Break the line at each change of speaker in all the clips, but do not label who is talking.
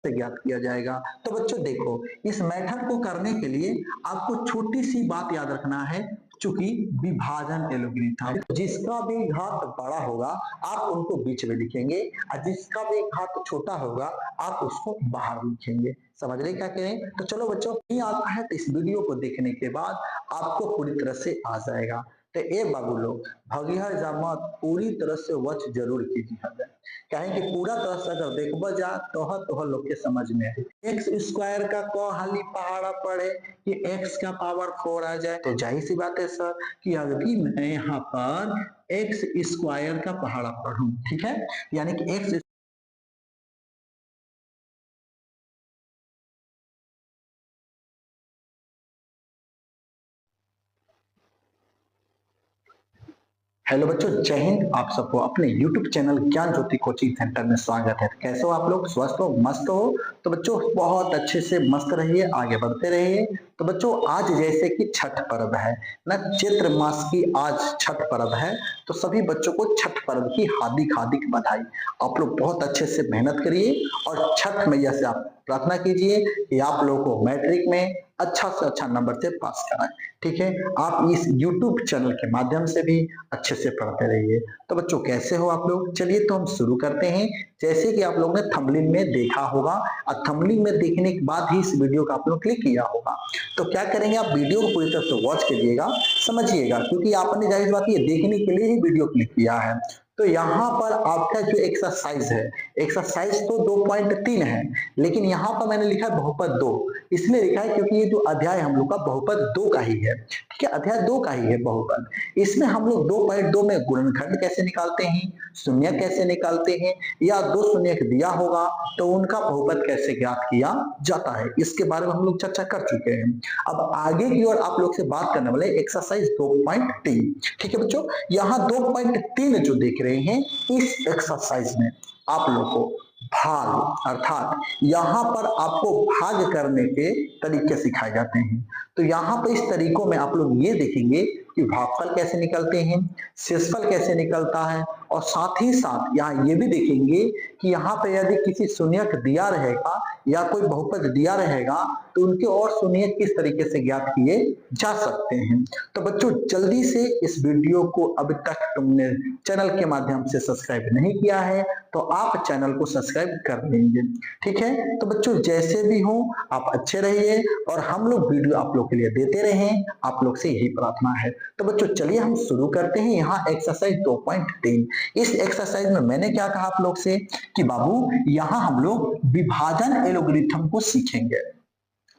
से ज्ञात किया जाएगा। तो बच्चों देखो, इस मेथड को करने के लिए आपको छोटी सी बात याद रखना है, चूंकि विभाजन एलोगरिथम जिसका भी घात बड़ा होगा आप उनको बीच में लिखेंगे और जिसका भी घात छोटा होगा आप उसको बाहर लिखेंगे। समझ रहे क्या करें? तो चलो बच्चों, नहीं आता है तो इस वीडियो को देखने के बाद आपको पूरी तरह से आ जाएगा। तो ए बाबू लोग भगिहर जामत पूरी तरह से वच जरूर कीजिए, कहें कि पूरा तरह से अगर देखबो जा तो लोग के समझ में है। एक्स स्क्वायर का को हाली पहाड़ा पड़े कि एक्स का पावर 4 आ जाए, तो जाहिर सी बात है सर कि अभी मैं यहाँ पर एक्स स्क्वायर का पहाड़ा पढ़ूं, ठीक है, यानी कि एक्स। हेलो बच्चों, जय हिंद। आप सबको अपने YouTube चैनल ज्ञान ज्योति कोचिंग सेंटर में स्वागत है। कैसे हो आप लोग? स्वस्थ हो, मस्त हो? तो बच्चों बहुत अच्छे से मस्त रहिए, आगे बढ़ते रहिए। तो बच्चों आज जैसे कि छठ पर्व है ना, चैत्र मास की आज छठ पर्व है, तो सभी बच्चों को छठ पर्व की हार्दिक हार्दिक बधाई। आप लोग बहुत अच्छे से मेहनत करिए और छठ मैया से आप प्रार्थना कीजिए कि आप लोगों को मैट्रिक में अच्छा से अच्छा नंबर से पास कराएं। ठीक है, आप इस YouTube चैनल के माध्यम से भी अच्छे से पढ़ते रहिए। तो बच्चों कैसे हो आप लोग? चलिए तो हम शुरू करते हैं। जैसे कि आप लोगों ने थंबनेल में देखा होगा और थंबनेल में देखने के बाद ही इस वीडियो का आप लोग क्लिक किया होगा, तो क्या करेंगे, आप वीडियो को पूरी तरह से वॉच कीजिएगा, समझिएगा, क्योंकि आपने जाहिर बात ये देखने के लिए ही वीडियो क्लिक किया है। तो यहाँ पर आपका जो एक्सरसाइज है, एक्सरसाइज तो 2.3 है, लेकिन यहाँ पर मैंने लिखा है बहुपद 2, इसलिए लिखा है क्योंकि ये जो अध्याय हम लोग का बहुपद 2 का ही है। ठीक है, अध्याय 2 का ही है बहुपद। इसमें हम लोग 2.2 में गुणनखंड कैसे निकालते हैं, शून्य कैसे निकालते हैं, या दो शून्य दिया होगा तो उनका बहुपद कैसे ज्ञात किया जाता है, इसके बारे में हम लोग चर्चा कर चुके हैं। अब आगे की ओर आप लोग से बात करने वाले एक्सरसाइज 2.3। ठीक है बच्चों, यहाँ 2.3 जो देख रहे हैं, इस एक्सरसाइज में आप लोग को भाग अर्थात यहाँ पर आपको भाग करने के तरीके सिखाए जाते हैं। तो यहाँ पर इस तरीकों में आप लोग ये देखेंगे कि भागफल कैसे निकलते हैं, शेषफल कैसे निकलता है, और साथ ही साथ यहाँ ये भी देखेंगे कि यहाँ पे यदि किसी शून्यक दिया रहेगा या कोई बहुपद दिया रहेगा तो उनके और शून्य किस तरीके से ज्ञात किए जा सकते हैं। तो बच्चों जल्दी से इस वीडियो को अभी तक तुमने चैनल के माध्यम से सब्सक्राइब नहीं किया है तो आप चैनल को सब्सक्राइब कर लेंगे। ठीक है, तो बच्चों जैसे भी हो आप अच्छे रहिए और हम लोग वीडियो आप लोग के लिए देते रहें, आप लोग से यही प्रार्थना है। तो बच्चों चलिए हम शुरू करते हैं। यहाँ एक्सरसाइज 2.3, इस एक्सरसाइज में मैंने क्या कहा आप लोग से कि बाबू यहाँ हम लोग विभाजन एलोगरिथम को सीखेंगे।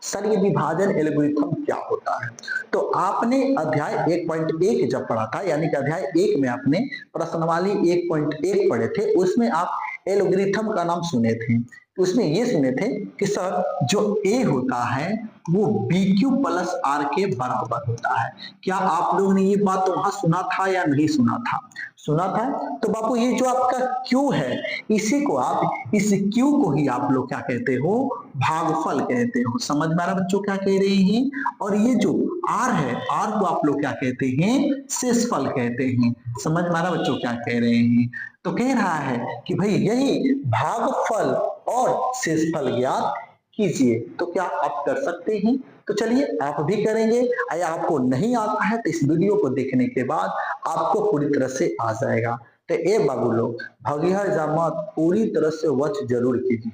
सर ये विभाजन एल्गोरिथम क्या होता है? तो आपने अध्याय 1.1 जब पढ़ा था, यानी कि अध्याय 1 में आपने प्रश्नवाली 1.1 पढ़े थे, उसमें आप एल्गोरिथम का नाम सुने थे। उसमें ये सुने थे कि सर जो ए होता है वो बी क्यू प्लस आर के बराबर होता है। क्या आप लोगों ने ये बात वहां सुना था या नहीं सुना था? सुना था। तो बापू ये जो आपका क्यू है, इसी को आप, इस क्यू को ही आप लोग क्या कहते हो? भागफल कहते हो। समझ में आ रहा बच्चों क्या कह रहे हैं? और ये जो आर है, आर को आप लोग क्या कहते हैं? शेषफल कहते हैं। समझ में आ रहा बच्चों क्या कह रहे हैं? तो कह रहा है कि भाई यही भागफल और शेषफल ज्ञात कीजिए। तो क्या आप कर सकते हैं? तो चलिए आप भी करेंगे। या आपको नहीं आता है तो इस वीडियो को देखने के बाद आपको पूरी तरह से आ जाएगा। तो ए बाबू लोग भगिहर जामत पूरी तरह से वच जरूर कीजिए,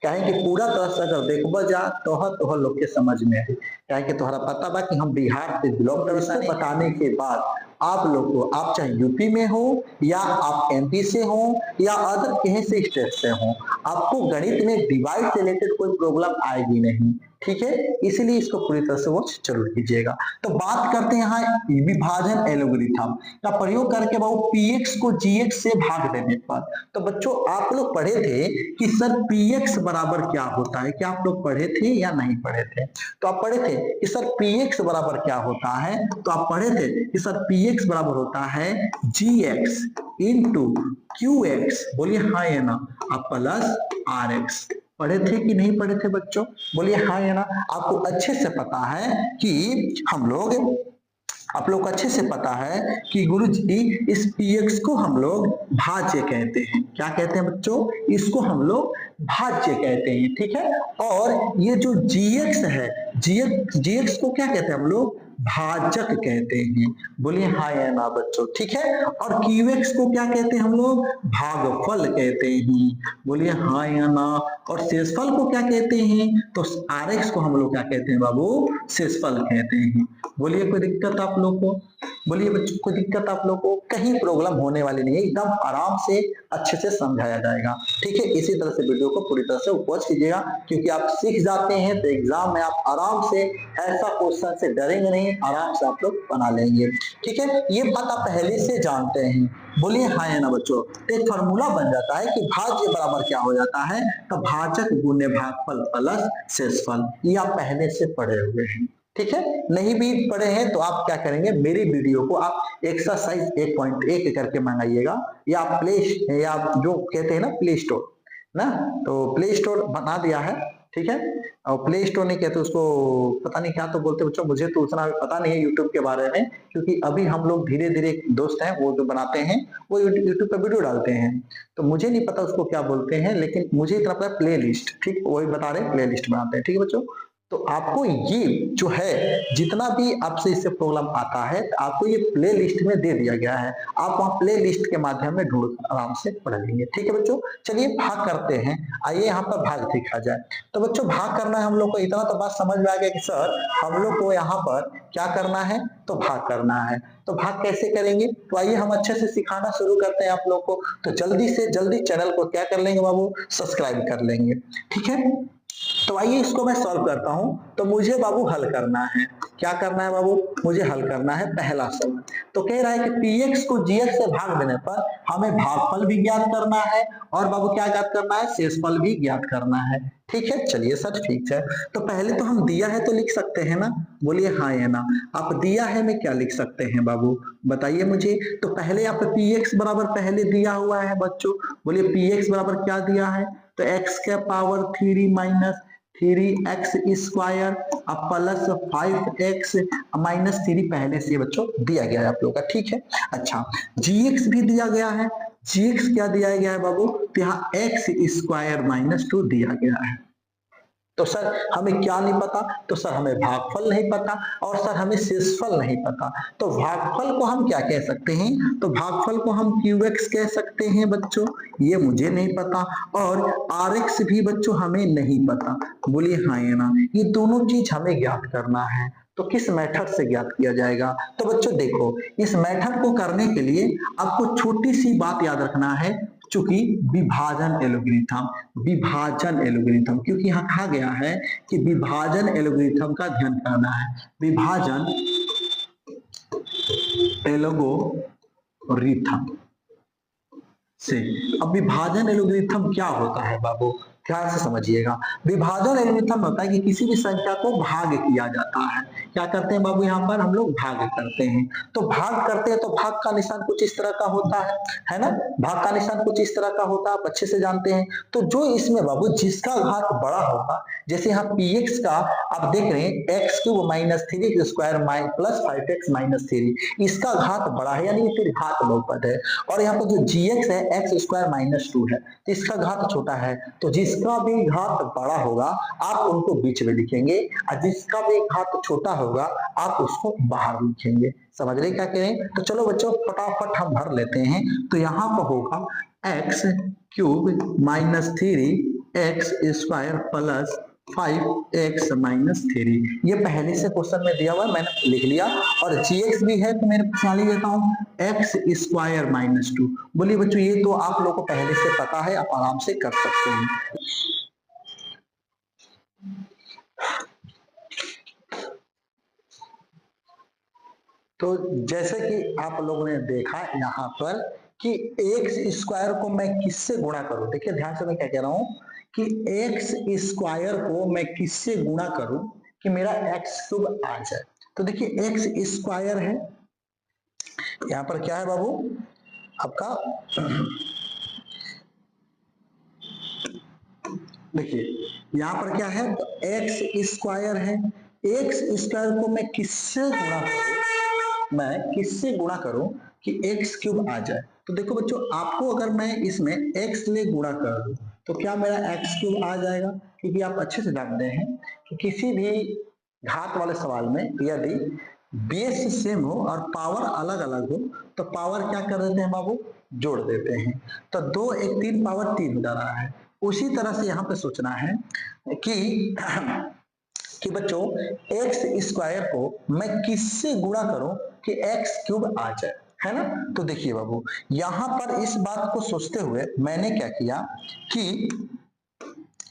कहें कि पूरा तरह से अगर देखबो जा तो लोग के समझ में है। कहें कि तुम्हारा पता बा कि हम बिहार से बिलोंग करते हैं। बताने के बाद आप लोग को, आप चाहे यूपी में हो या आप एमपी से हो या अदर कहीं से स्टेट से हो, आपको गणित में डिवाइड से रिलेटेड कोई प्रॉब्लम आएगी नहीं। ठीक है, इसीलिए इसको पूरी तरह से वॉच जरूर कीजिएगा। तो बात करते हैं यहाँ विभाजन एल्गोरिथम का प्रयोग करके बहु पीएक्स को जीएक्स से भाग देने पर। तो बच्चों आप लोग पढ़े थे कि सर पीएक्स बराबर क्या होता है? क्या आप लोग पढ़े थे या नहीं पढ़े थे? तो आप पढ़े थे कि सर पीएक्स बराबर क्या होता है? तो आप पढ़े थे कि सर पीएक्स बराबर होता है जीएक्स इंटू क्यूएक्स, बोलिए हाँ या ना, आप प्लस आर एक्स। पढ़े थे कि नहीं पढ़े थे बच्चों? बोलिए हाँ या ना। आपको अच्छे से पता है कि हम लोग आप लोग को अच्छे से पता है कि गुरुजी इस px को हम लोग भाज्य कहते हैं। क्या कहते हैं बच्चों? इसको हम लोग भाज्य कहते हैं, ठीक है। और ये जो gx है, gx को क्या कहते हैं हम लोग? भाजक कहते हैं। बोलिए हाँ या ना बच्चों, ठीक है। और qx को क्या कहते हैं हम लोग? भागफल कहते हैं। बोलिए हाँ या ना। और शेषफल को क्या कहते हैं? तो rx को हम लोग क्या कहते हैं बाबू? शेषफल कहते हैं। बोलिए कोई दिक्कत आप लोग को? बोलिए बच्चों कोई दिक्कत आप लोग को? कहीं प्रॉब्लम होने वाली नहीं है, एकदम आराम से अच्छे से समझाया जाएगा, ठीक है। इसी तरह से वीडियो को पूरी तरह से वॉच कीजिएगा, क्योंकि आप सीख जाते हैं तो एग्जाम में आप आराम से ऐसा क्वेश्चन से डरेंगे नहीं, आराम से आप लोग बना लेंगे, ठीक है। ये बात आप पहले से जानते हैं। बोलिए हाँ या ना बच्चों। तो एक फॉर्मूला बन जाता है कि भाज्य बराबर क्या हो जाता है? तो भाजक गुने भागफल प्लस शेषफल। ये आप पहले से पढ़े हुए हैं, ठीक है। नहीं भी पढ़े हैं तो आप क्या करेंगे, मेरी वीडियो को आप एक्सरसाइज 1.1 करके मंगाइएगा, या आप या आप जो कहते हैं ना प्ले स्टोर ना, तो प्ले स्टोर बना दिया है, ठीक है। और प्ले स्टोर नहीं कहते उसको, पता नहीं क्या तो बोलते बच्चों, मुझे तो उतना पता नहीं है यूट्यूब के बारे में, क्योंकि अभी हम लोग धीरे धीरे दोस्त हैं वो जो बनाते हैं वो यूट्यूब पे वीडियो डालते हैं, तो मुझे नहीं पता उसको क्या बोलते हैं, लेकिन मुझे इतना पता है प्ले लिस्ट, ठीक, वही बता रहे प्ले लिस्ट बनाते हैं, ठीक है बच्चों। तो आपको ये जो है जितना भी आपसे इससे प्रॉब्लम आता है तो आपको ये प्ले लिस्ट में दे दिया गया है, आप वहां प्ले लिस्ट के माध्यम में ढूंढ आराम से पढ़ लेंगे, ठीक है बच्चों। चलिए भाग करते हैं, आइए यहाँ पर भाग दिखा जाए। तो बच्चों भाग करना है हम लोग को, इतना तो बात समझ में आ गया कि सर हम लोग को यहाँ पर क्या करना है, तो भाग करना है। तो भाग कैसे करेंगे, तो आइए हम अच्छे से सिखाना शुरू करते हैं आप लोग को। तो जल्दी से जल्दी चैनल को क्या कर लेंगे बाबू, सब्सक्राइब कर लेंगे, ठीक है। तो आइए इसको मैं सॉल्व करता हूं। तो मुझे बाबू हल करना है, क्या करना है बाबू, मुझे हल करना है पहला सवाल। तो कह रहा है कि px को gx से भाग देने पर हमें भागफल भी ज्ञात करना है, और बाबू क्या ज्ञात करना है, शेषफल भी ज्ञात करना है, ठीक है। चलिए सर ठीक है। तो पहले तो हम दिया है तो लिख सकते हैं ना, बोलिए हाँ या ना। आप दिया है में क्या लिख सकते हैं बाबू, बताइए मुझे। तो पहले आप px बराबर पहले दिया हुआ है बच्चों, बोलिए px बराबर क्या दिया है, तो x के power 3 minus 3x square plus 5x minus 3 पहले से बच्चों दिया गया है आप लोगों का, ठीक है। अच्छा gx भी दिया गया है, gx क्या दिया गया है बाबू, तो यहाँ x स्क्वायर माइनस 2 दिया गया है। तो सर हमें क्या नहीं पता, तो सर हमें भागफल नहीं पता, और सर हमें शेषफल नहीं पता। तो भागफल को हम क्या कह सकते हैं, तो भागफल को हम qx कह सकते हैं बच्चों, ये मुझे नहीं पता, और rx भी बच्चों हमें नहीं पता। बोलिए हाँ या ना। ये दोनों चीज हमें ज्ञात करना है, तो किस मेथड से ज्ञात किया जाएगा, तो बच्चों देखो इस मेथड को करने के लिए आपको छोटी सी बात याद रखना है, चूंकि विभाजन एलोगरिथम, विभाजन एलोगरिथम, क्योंकि यहाँ कहा गया है कि विभाजन एलोगरिथम का ध्यान करना है, विभाजन एलोगोरिथम से। अब विभाजन एलोगरिथम क्या होता है बाबू, ध्यान से समझिएगा। विभाजन एलोगरिथम होता है कि किसी भी संख्या को भाग किया जाता है, क्या करते हैं बाबू, यहाँ पर हम लोग भाग करते हैं। तो भाग करते हैं तो भाग का निशान कुछ इस तरह का होता है ना, भाग का निशान कुछ इस तरह का होता है, आप अच्छे से जानते हैं। तो जो इसमें बाबू जिसका घात बड़ा होगा, जैसे यहाँ px का आप देख रहे हैं x cube minus 3 square plus 5x minus 3, इसका घात बड़ा है, यानी फिर घात बहुपद है। और यहाँ पर जो gx है एक्स स्क्वायर माइनस 2 है, तो इसका घात छोटा है। तो जिसका भी घात बड़ा होगा आप उनको बीच में लिखेंगे, और जिसका भी घात छोटा होगा आप उसको बाहर लिखेंगे। समझ रहे क्या कह रहे हैं। तो चलो बच्चों फटाफट हम भर लेते हैं। तो यहाँ पर होगा x cube minus 3x square plus 5x minus 3, ये पहले से क्वेश्चन में दिया हुआ है, मैंने लिख लिया। और gx भी है तो मेरे बना लेता हूँ x स्क्वायर माइनस 2। बोलिए बच्चों ये तो आप लोगों को पहले से पता है, आप आराम से कर सकते हैं। तो जैसे कि आप लोगों ने देखा यहाँ पर कि एक्स स्क्वायर को मैं किससे गुणा करूं, देखिए ध्यान से मैं क्या कह रहा हूं कि एक्स स्क्वायर को मैं किससे गुणा करूं कि मेरा एक्स क्यूब आ जाए। तो देखिए एक्स स्क्वायर है, यहाँ पर क्या है बाबू आपका, देखिए यहाँ पर क्या है, तो एक्स स्क्वायर है, एक्स स्क्वायर को मैं किससे गुणा करूं, मैं किससे गुणा करूं कि एक्स क्यूब आ जाए। तो देखो बच्चों, आपको अगर मैं इसमें एक्स ले गुणा कर दूं तो क्या मेरा एक्स क्यूब आ जाएगा, क्योंकि आप अच्छे से जानते हैं कि किसी भी घात वाले सवाल में यदि बेस सेम हो और पावर अलग अलग हो तो पावर क्या कर देते हैं बाबू, जोड़ देते हैं। तो 2 1 3 पावर 3 हो जा रहा है। उसी तरह से यहाँ पे सोचना है कि बच्चों एक्स स्क्वायर को मैं किससे गुणा करूं कि एक्स क्यूब आ जाए, है ना। तो देखिए बाबू, यहां पर इस बात को सोचते हुए मैंने क्या किया कि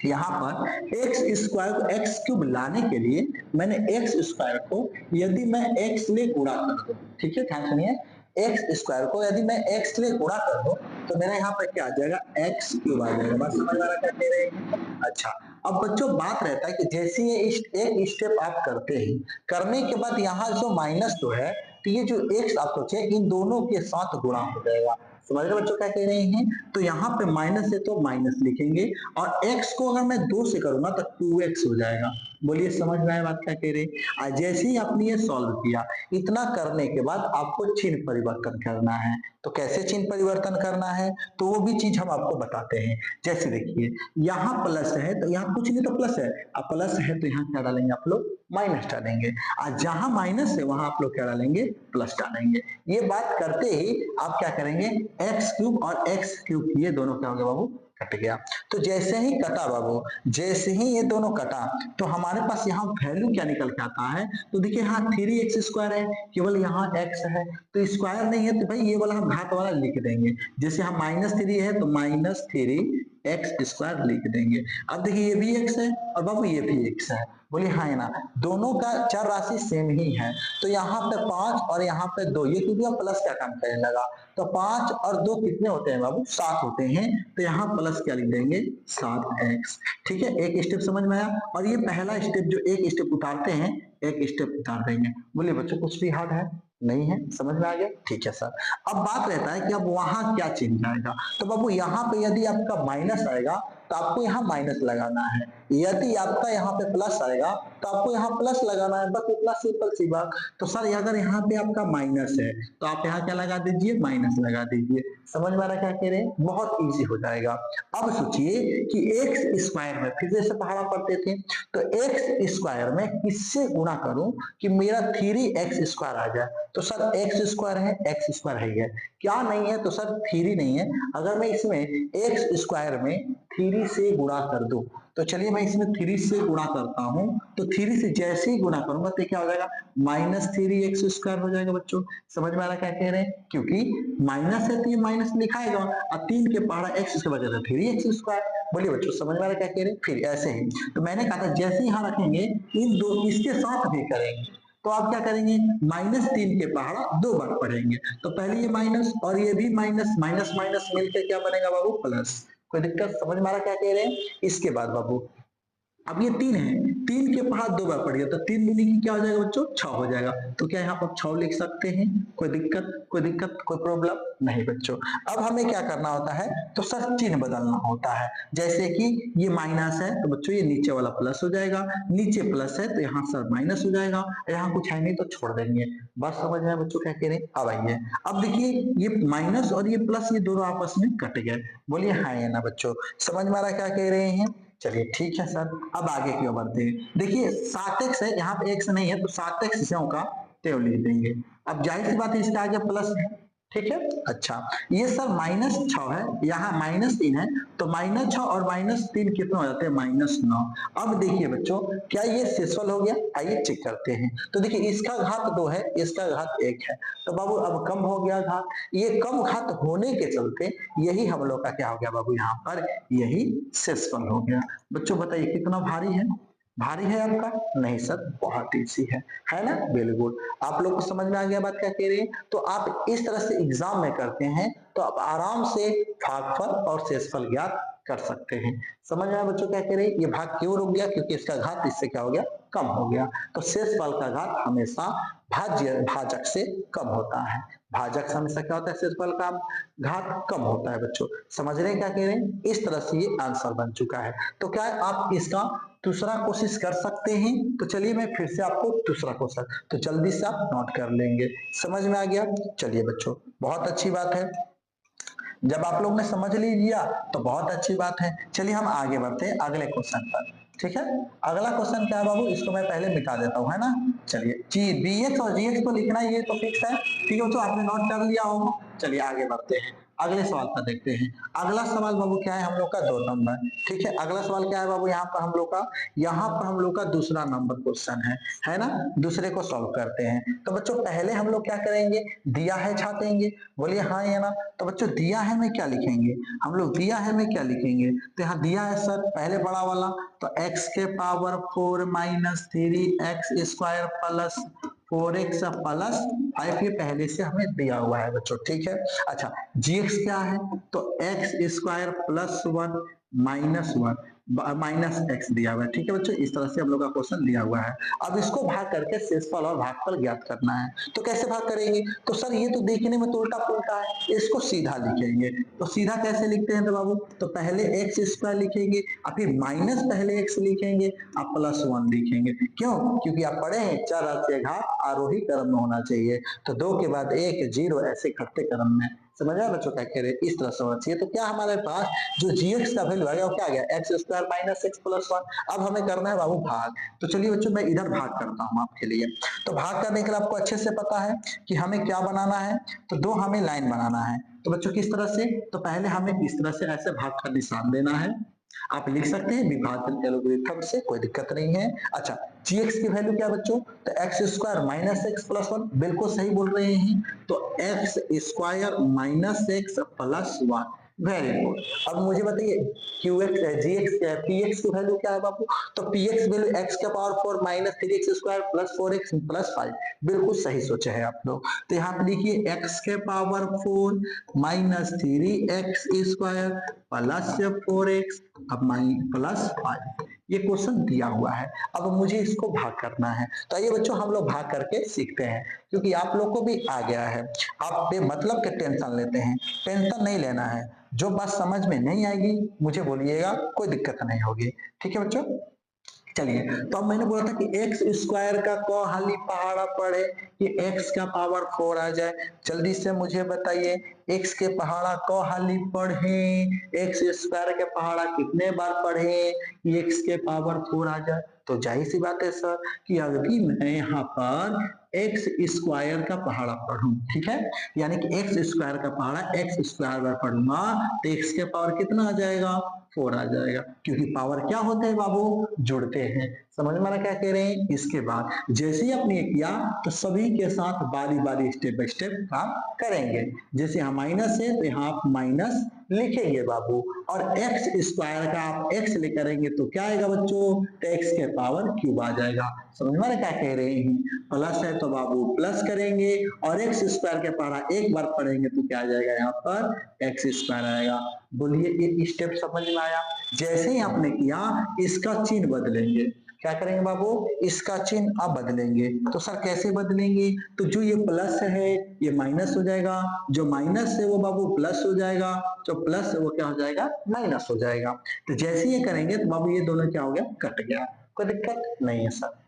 यहाँ पर एक्स स्क्वायर को एक्स क्यूब लाने के लिए मैंने एक्स स्क्वायर को यदि मैं एक्स ले गुणा कर दूं, ठीक है, ध्यान सुनिए, एक्स स्क्वायर को यदि मैं एक्स ले गुणा कर दूं तो मेरा यहाँ पर क्या आ जाएगा, एक्स क्यूब आ जाएगा। बात समझ आ रहा क्या कह रहे हैं। अच्छा, अब बच्चों बात रहता है कि जैसे ये एक स्टेप आप करते हैं, करने के बाद यहाँ जो माइनस तो है, तो ये जो एक्स आप सोचे इन दोनों के साथ गुणा हो जाएगा। समझ रहे बच्चों क्या कह रहे हैं। तो यहाँ पे माइनस है तो माइनस लिखेंगे, और x को अगर मैं 2 से करूंगा तो 2x हो जाएगा। बोलिए समझ में आया बात क्या कह रहे हैं। जैसे ही आपने ये सॉल्व किया, इतना करने के बाद आपको चिन्ह परिवर्तन करना है। तो कैसे चिन्ह परिवर्तन करना है, तो वो भी चीज हम आपको बताते हैं। जैसे देखिए, यहाँ प्लस है तो यहाँ कुछ नहीं तो प्लस है, अब प्लस है तो यहाँ क्या डालेंगे आप लोग, माइनस डालेंगे। और जहां माइनस है वहां आप लोग क्या डालेंगे, प्लस डालेंगे। ये बात करते ही आप क्या करेंगे, एक्स क्यूब और एक्स क्यूब ये दोनों क्या हो गया बाबू, कट गया। तो जैसे ही कटा बाबू, जैसे ही ये दोनों कटा तो हमारे पास यहाँ वैल्यू क्या निकल के आता है, तो देखिए यहाँ 3x स्क्वायर है, केवल यहाँ x है, तो स्क्वायर नहीं है तो भाई ये वाला हम घात वाला लिख देंगे। जैसे हम -3 है तो -3x स्क्वायर लिख देंगे। अब देखिए ये भी x है और बाबू ये भी x है। बोलिए हाँ है ना, दोनों का चर राशि सेम ही है। तो यहाँ पे 5 और यहाँ पे 2, ये क्योंकि अब प्लस का काम करने लगा, तो 5 और 2 कितने होते हैं बाबू, 7 होते हैं। तो यहाँ प्लस क्या लिख देंगे, 7x। ठीक है, एक स्टेप समझ में आया। और ये पहला स्टेप जो एक स्टेप उतारते हैं, एक स्टेप उतार देंगे। बोलिए बच्चों कुछ भी हार्ड है नहीं है, समझ में आ गया, ठीक है सर। अब बात रहता है कि अब वहां क्या चेंज आएगा। तो बाबू यहाँ पे यदि आपका माइनस आएगा तो आपको यहाँ माइनस लगाना है, यदि आपका यहाँ पे प्लस आएगा तो आपको यहाँ प्लस लगाना है, बस इतना सिंपल सी बात। तो सर अगर यहाँ पे आपका माइनस है तो आप यहाँ क्या लगा दीजिए, माइनस लगा दीजिए। समझ में आ रहा क्या कह रहे हैं, बहुत इजी हो जाएगा। अब सोचिए कि एक्स स्क्वायर में फिर जैसे पहाड़ा पढ़ते थे, तो एक्स स्क्वायर में किससे गुणा करूं कि मेरा 3x स्क्वायर आ जाए। तो सर एक्स स्क्वायर है, एक्स स्क्वायर है, क्या नहीं है, तो सर 3 नहीं है। अगर मैं इसमें एक्स स्क्वायर में 3 से गुणा कर दूं, तो चलिए मैं इसमें 3 से गुणा करता हूं, तो 3 से जैसे ही गुणा करूंगा तो क्या हो जाएगा, -3x स्क्वायर हो जाएगा। बच्चों समझ में आ रहा क्या कह रहे हैं, क्योंकि माइनस है तो ये माइनस लिखाएगा, और 3 के पहाड़ा x के बजाय 3x स्क्वायर। बोलिए बच्चों समझ में आ रहा क्या कह रहे हैं। फिर ऐसे ही तो मैंने कहा था जैसे ही यहाँ रखेंगे, इन दो इसके साथ भी करेंगे, तो आप क्या करेंगे, -3 के पहाड़ा 2 बार पढ़ेंगे। तो पहले ये माइनस और ये भी माइनस, माइनस माइनस मिलकर क्या बनेगा बाबू, प्लस। कोई दिक्कत, समझ में आ रहा क्या कह रहे हैं। इसके बाद बाबू अब ये 3 है, 3 के पहाड़ 2 बार पढ़िए तो 3 दूनी की क्या हो जाएगा बच्चों, 6 हो जाएगा। तो क्या यहाँ पर 6 लिख सकते हैं, कोई दिक्कत, कोई दिक्कत, कोई प्रॉब्लम नहीं बच्चों। अब हमें क्या करना होता है, तो सर चिन्ह बदलना होता है। जैसे कि ये माइनस है तो बच्चों ये नीचे वाला प्लस हो जाएगा, नीचे प्लस है तो यहाँ सर माइनस हो जाएगा, यहाँ कुछ है नहीं तो छोड़ देंगे। बस समझ में बच्चों क्या कह रहे हैं। अब आइए, अब देखिए ये माइनस और ये प्लस ये दोनों आपस में कट गए। बोलिए हाँ या ना बच्चों, समझ में आ रहा क्या कह रहे हैं। चलिए ठीक है सर, अब आगे क्यों बढ़ते हैं। देखिए 7x है, यहाँ पे x नहीं है तो 7x ज्यों का त्यों लिख देंगे। अब जाहिर सी बात है इसके आगे प्लस है, ठीक है। अच्छा ये सर -6 है, यहाँ -3 है, तो -6 और -3 कितना हो जाते हैं, -9। अब देखिए बच्चों क्या ये शेषफल हो गया, आइए चेक करते हैं। तो देखिए इसका घात 2 है, इसका घात 1 है, तो बाबू अब कम हो गया घात। ये कम घात होने के चलते यही हम लोग का क्या हो गया बाबू, यहाँ पर यही शेषफल हो गया। बच्चों बताइए कितना भारी है, भारी है आपका, नहीं सर बहुत इजी है ना, वेरी गुड। आप लोग को समझ में आ गया बात क्या कह रहे हैं। तो आप इस तरह से एग्जाम में करते हैं तो आप आराम से भागफल और शेषफल ज्ञात कर सकते हैं। समझ में आया बच्चों क्या कह रहे हैं। ये भाग क्यों रुक गया, क्योंकि इसका घात इससे क्या हो गया, कम हो गया। तो शेषफल का घात हमेशा भाजक से कम होता है, भाजक से हमेशा क्या होता है, शेषफल का घात कम होता है। बच्चों समझ रहे हैं क्या कह रहे हैं। इस तरह से ये आंसर बन चुका है। तो क्या आप इसका दूसरा कोशिश कर सकते हैं। तो चलिए मैं फिर से आपको दूसरा क्वेश्चन, तो जल्दी से आप नोट कर लेंगे। समझ में आ गया? चलिए बच्चों, बहुत अच्छी बात है। जब आप लोग ने समझ लिया तो बहुत अच्छी बात है। चलिए हम आगे बढ़ते हैं अगले क्वेश्चन पर। ठीक है, अगला क्वेश्चन क्या है बाबू, इसको मैं पहले मिटा देता हूँ, है ना। चलिए जी, बीएक्स और जीएक्स को लिखना ये तो फिक्स है, ठीक है, तो आपने नोट कर लिया होगा। चलिए आगे बढ़ते हैं, अगले सवाल पर देखते हैं। अगला सवाल बाबू क्या है हम लोग का, 2 नंबर। ठीक है, अगला सवाल क्या है बाबू, यहाँ पर हम लोग का दूसरा नंबर क्वेश्चन है ना। दूसरे को सॉल्व करते हैं। तो बच्चों पहले हम लोग क्या करेंगे, दिया है छापेंगे। बोलिए हाँ या ना। तो बच्चों दिया है में क्या लिखेंगे हम लोग, दिया है में क्या लिखेंगे, तो यहाँ दिया है सर पहले बड़ा वाला, तो x के power 4 minus 3x² plus 4x plus 5 ये पहले से हमें दिया हुआ है बच्चों। ठीक है, अच्छा gx क्या है, तो x² plus 1 minus 1 minus x दिया हुआ है। ठीक है बच्चों, इस तरह से हम लोग का क्वेश्चन दिया हुआ है। अब इसको भाग करके शेषफल और भागफल ज्ञात करना है। तो कैसे भाग करेंगे, तो सर ये तो देखने में तो उल्टा पुल्टा है, इसको सीधा लिखेंगे। तो सीधा कैसे लिखते हैं तो बाबू, तो पहले x² लिखेंगे और फिर माइनस पहले x लिखेंगे और प्लस 1 लिखेंगे। क्यों, क्योंकि आप पढ़े हैं चर राशि घात आरोही क्रम में होना चाहिए। तो 2 के बाद 1 0 ऐसे घटते क्रम में। समझ आया बच्चों क्या कह रहे हैं, इस तरह से होना चाहिए। तो क्या हमारे पास जो gx का वैल्यू आ गया वो क्या आ गया, x² माइनस x प्लस 1। अब हमें करना है बाबू भाग। तो चलिए बच्चों मैं इधर भाग करता हूँ आपके लिए। तो भाग करने के लिए आपको अच्छे से पता है कि हमें क्या बनाना है, तो 2 हमें लाइन बनाना है। तो बच्चों किस तरह से, तो पहले हमें इस तरह से ऐसे भाग का निशान देना है। आप लिख सकते हैं विभाजन एल्गोरिथम से, कोई दिक्कत नहीं है। अच्छा gx की वैल्यू क्या बच्चों, तो x² माइनस x प्लस 1, बिल्कुल सही बोल रहे हैं। तो x² minus x plus 1, very good. अब मुझे बताइए qx gx px की वैल्यू क्या है बाबू, तो px वैल्यू x के power 4 minus 3x² plus 4x plus 5, बिल्कुल सही सोचे हैं आप लोग। तो यहाँ पे लिखिए x के power 4 minus 3x² plus 4x अब प्लस 5, ये क्वेश्चन दिया हुआ है। अब मुझे इसको भाग करना है। तो आइए बच्चों हम लोग भाग करके सीखते हैं, क्योंकि आप लोग को भी आ गया है। आप बेमतलब के टेंशन लेते हैं, टेंशन नहीं लेना है। जो बात समझ में नहीं आएगी मुझे बोलिएगा, कोई दिक्कत नहीं होगी। ठीक है बच्चों, चलिए तो अब मैंने बोला था कि x² का को हाली पहाड़ा पढ़े कि x का पावर 4 आ जाए। जल्दी से मुझे बताइए x के पहाड़ा को हाली पढ़े, x² के पहाड़ा कितने बार पढ़े कि x के पावर 4 आ जाए। तो जाहिर सी बात है सर कि अभी मैं यहाँ पर x² का पहाड़ा पढ़ूं, ठीक है, यानी कि x² का पहाड़ा x² बार पढ़ूंगा तो x के पावर कितना आ जाएगा, 4 आ जाएगा। क्योंकि पावर क्या होते हैं बाबू, जुड़ते हैं। समझ में आ क्या कह रहे हैं। इसके बाद जैसे ही आपने किया तो सभी के साथ बारी बारी स्टेप बाय स्टेप काम करेंगे। जैसे यहाँ माइनस है तो यहाँ आप माइनस लिखेंगे बाबू, और x² का आप x ले करेंगे तो क्या आएगा बच्चों, तो x के पावर क्यूब आ जाएगा। समझ में क्या कह रहे हैं। प्लस है तो बाबू प्लस करेंगे, और x² के पढ़ा एक बार पढ़ेंगे तो क्या आ जाएगा, यहाँ पर x² आएगा। बोलिए ये स्टेप समझ में आया। जैसे ही आपने किया इसका चिन्ह बदलेंगे। क्या करेंगे बाबू, इसका चिन्ह अब बदलेंगे। तो सर कैसे बदलेंगे, तो जो ये प्लस है ये माइनस हो जाएगा, जो माइनस है वो बाबू प्लस हो जाएगा, जो प्लस है वो क्या हो जाएगा, माइनस हो जाएगा। तो जैसे ये करेंगे तो बाबू ये दोनों क्या हो गया, कट गया। कोई दिक्कत नहीं है सर।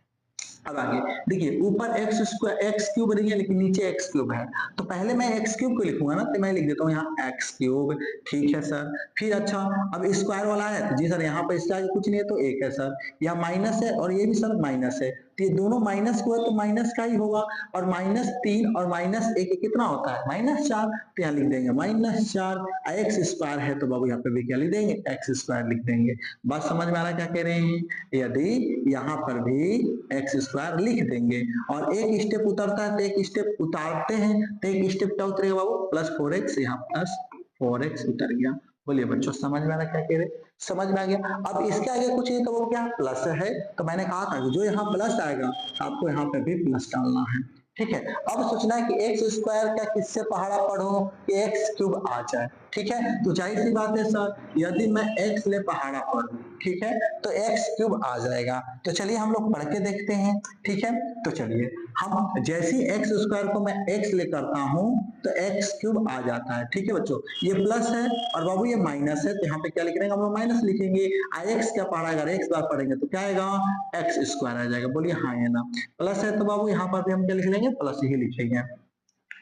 अब आगे देखिए, ऊपर x³ बन गया लेकिन नीचे x³ है, तो पहले मैं x³ को लिखूंगा ना, तो मैं लिख देता हूँ यहाँ x³। ठीक है सर। फिर अच्छा अब स्क्वायर वाला है तो जी सर यहाँ पर इसका कुछ नहीं है तो 1 है सर, यहाँ माइनस है और ये भी सर माइनस है, तो ये दोनों माइनस को है तो माइनस का ही होगा। और -3 और -1 कितना होता है, -4, तो यहाँ लिख देंगे -4। x² है तो बाबू यहाँ पे भी क्या लिख देंगे, x² लिख देंगे। बात समझ में आ रहा है क्या कह रहे हैं। यदि यहाँ पर भी x² लिख देंगे और एक स्टेप उतरता है तो एक स्टेप उतारते हैं, तो एक स्टेप क्या उतरेगा बाबू, +4x, यहाँ +4x उतर गया। बोलिए बच्चों समझ में आ रहा क्या कह रहे, समझ में आ गया। अब इसके आगे कुछ नहीं तो वो क्या प्लस है, तो मैंने कहा था कि जो यहाँ प्लस आएगा आपको यहाँ पे भी प्लस डालना है। ठीक है, अब सोचना है कि x² का किससे पहाड़ा पढ़ो कि x³ आ जाए। ठीक है। तो जाहिर सी बात है सर, यदि मैं x ले पहाड़ा पर, ठीक है, तो x क्यूब आ जाएगा। तो चलिए हम लोग पढ़ के देखते हैं, ठीक है। तो चलिए हम जैसे एक्स स्क्वायर को मैं x ले करता हूं तो x क्यूब आ जाता है, ठीक है बच्चों। ये प्लस है और बाबू ये माइनस है, तो यहाँ पे क्या लिख रहे हैं हम लोग, माइनस लिखेंगे। x क्या पढ़ा, अगर x बार पढ़ेंगे तो क्या आएगा, एक्स स्क्वायर आ जाएगा। बोलिए हाँ या ना। प्लस है तो बाबू यहाँ पर भी हम क्या लिख लेंगे, प्लस ही लिखेंगे।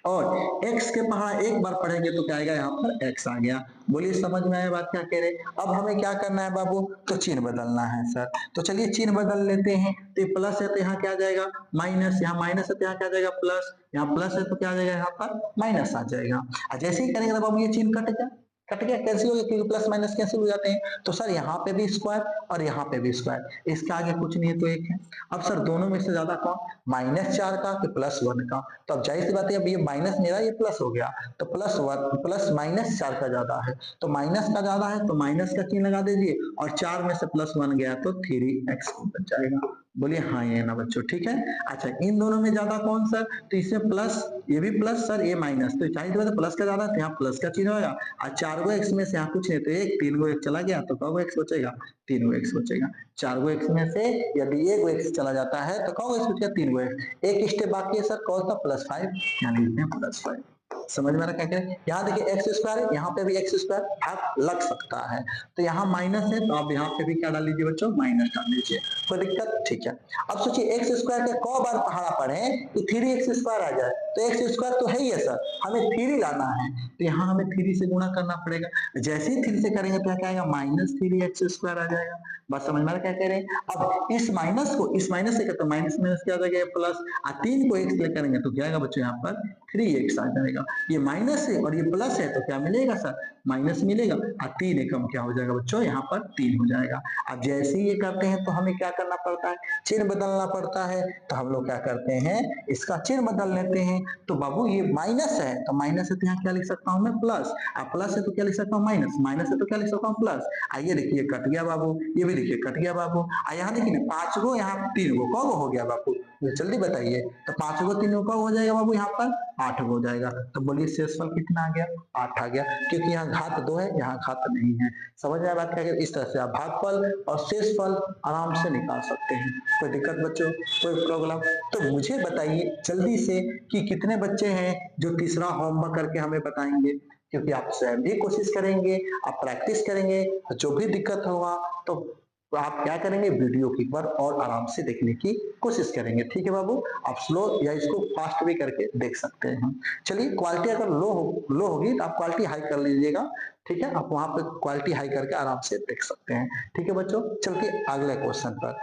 और x के पहाड़ा एक बार पढ़ेंगे तो क्या आएगा, यहाँ पर x आ गया। बोलिए समझ में आया बात क्या कह रहे। अब हमें क्या करना है बाबू, तो चिन्ह बदलना है सर। तो चलिए चिन्ह बदल लेते हैं। तो प्लस है तो यहाँ क्या आ जाएगा, माइनस। यहाँ माइनस है तो यहाँ क्या आ जाएगा, प्लस। यहाँ प्लस है तो क्या आ जाएगा, यहाँ पर माइनस आ जाएगा। जैसे ही करेंगे तो बाबू ये चिन्ह कट गया, कट गया, कैंसिल हो गया, क्योंकि प्लस माइनस कैंसिल हो जाते हैं। तो सर यहाँ पे भी स्क्वायर और यहाँ पे भी स्क्वायर, इसके आगे कुछ नहीं है तो एक है। अब सर दोनों में से ज्यादा कौन, -4 का कि +1 का। तो अब जाहिर सी बात है, अब ये माइनस मेरा, ये प्लस हो गया, तो प्लस -4 का ज्यादा है, तो माइनस का ज्यादा है तो माइनस का चिन्ह लगा दीजिए, और 4 में से +1 गया तो 3x बच जाएगा। बोलिए हाँ ये ना बच्चों, ठीक है। अच्छा इन दोनों में ज्यादा कौन सर, तो इसमें प्लस, ये भी प्लस सर, ये माइनस, तो चाहिए तो प्लस का ज्यादा, तो यहाँ प्लस का चिन्ह होगा। और 4 गो एक्स में से यहाँ कुछ नहीं तो एक, 3 गो एक्स चला गया तो कौ एक्स बचेगा, 3 गो एक्स बचेगा। 4 गो एक्स में से यदि 1 गो एक्स चला जाता है तो कौ एक्स बचेगा, 3 गो एक्स। एक स्टेप बाकी है सर, कौन सा, +5, यानी +5। समझ में आ रहा क्या करें। यहाँ देखिए एक्स स्क्वायर, यहाँ पे भी एक्स स्क्वायर भाग लग सकता है, तो यहाँ माइनस है तो आप यहाँ पे भी क्या डाल लीजिए बच्चों, माइनस डाल लीजिए, कोई दिक्कत, ठीक है। अब सोचिए एक्स स्क्वायर के कौ बार पहाड़ा पढ़े तो 3x स्क्वायर आ जाए, तो एक्स स्क्वायर तो है ही है सर, हमें 3 लाना है, तो यहाँ हमें 3 से गुणा करना पड़ेगा। जैसे ही 3 से करेंगे तो क्या आएगा, -3x स्क्वायर आ जाएगा। बात समझ में क्या कह रहे हैं। अब इस माइनस को इस माइनस से करते, माइनस माइनस क्या आ जाएगा, प्लस, 3 को x ले करेंगे तो क्या आएगा बच्चों, यहाँ पर 3x आ जाएगा। ये माइनस है और ये प्लस है तो क्या मिलेगा सर, माइनस मिलेगा, और 3 एकम क्या हो जाएगा बच्चों, यहाँ पर 3 हो जाएगा। अब जैसे ही ये करते हैं तो हमें क्या करना पड़ता है, चिन्ह बदलना पड़ता है। तो हम लोग क्या करते हैं, इसका चिन्ह बदल लेते हैं। तो बाबू ये माइनस है तो माइनस है तो यहाँ क्या लिख सकता हूँ मैं, प्लस, और प्लस है तो क्या लिख सकता हूँ, माइनस, माइनस है तो क्या लिख सकता हूँ, प्लस। आइए देखिए कट गया बाबू, ये भी देखिए कट गया बाबू। यहाँ देखिए 5 गो, यहाँ 3 गो, कौ हो गया बाबू, जल्दी बताइए। तो 5 गो 3 गो कौ हो जाएगा बाबू, यहाँ पर 8 हो जाएगा। तो बोलिए शेषफल कितना आ गया, 8 आ गया, क्योंकि यहाँ घात 2 है, यहाँ घात नहीं है। समझ में आया बात क्या है। इस तरह से आप भागफल और शेषफल आराम से निकाल सकते हैं। कोई दिक्कत बच्चों, कोई प्रॉब्लम। तो मुझे बताइए जल्दी से कि कितने बच्चे हैं जो तीसरा होमवर्क करके हमें बताएंगे, क्योंकि आप स्वयं भी कोशिश करेंगे, आप प्रैक्टिस करेंगे, जो भी दिक्कत होगा तो आप क्या करेंगे, वीडियो की बार और आराम से देखने की कोशिश करेंगे, ठीक है बाबू। आप स्लो या इसको फास्ट भी करके देख सकते हैं। चलिए क्वालिटी अगर लो होगी तो आप क्वालिटी हाई कर लीजिएगा, ठीक है। आप वहां पे क्वालिटी हाई करके आराम से देख सकते हैं, ठीक है बच्चों। चल के अगले क्वेश्चन पर,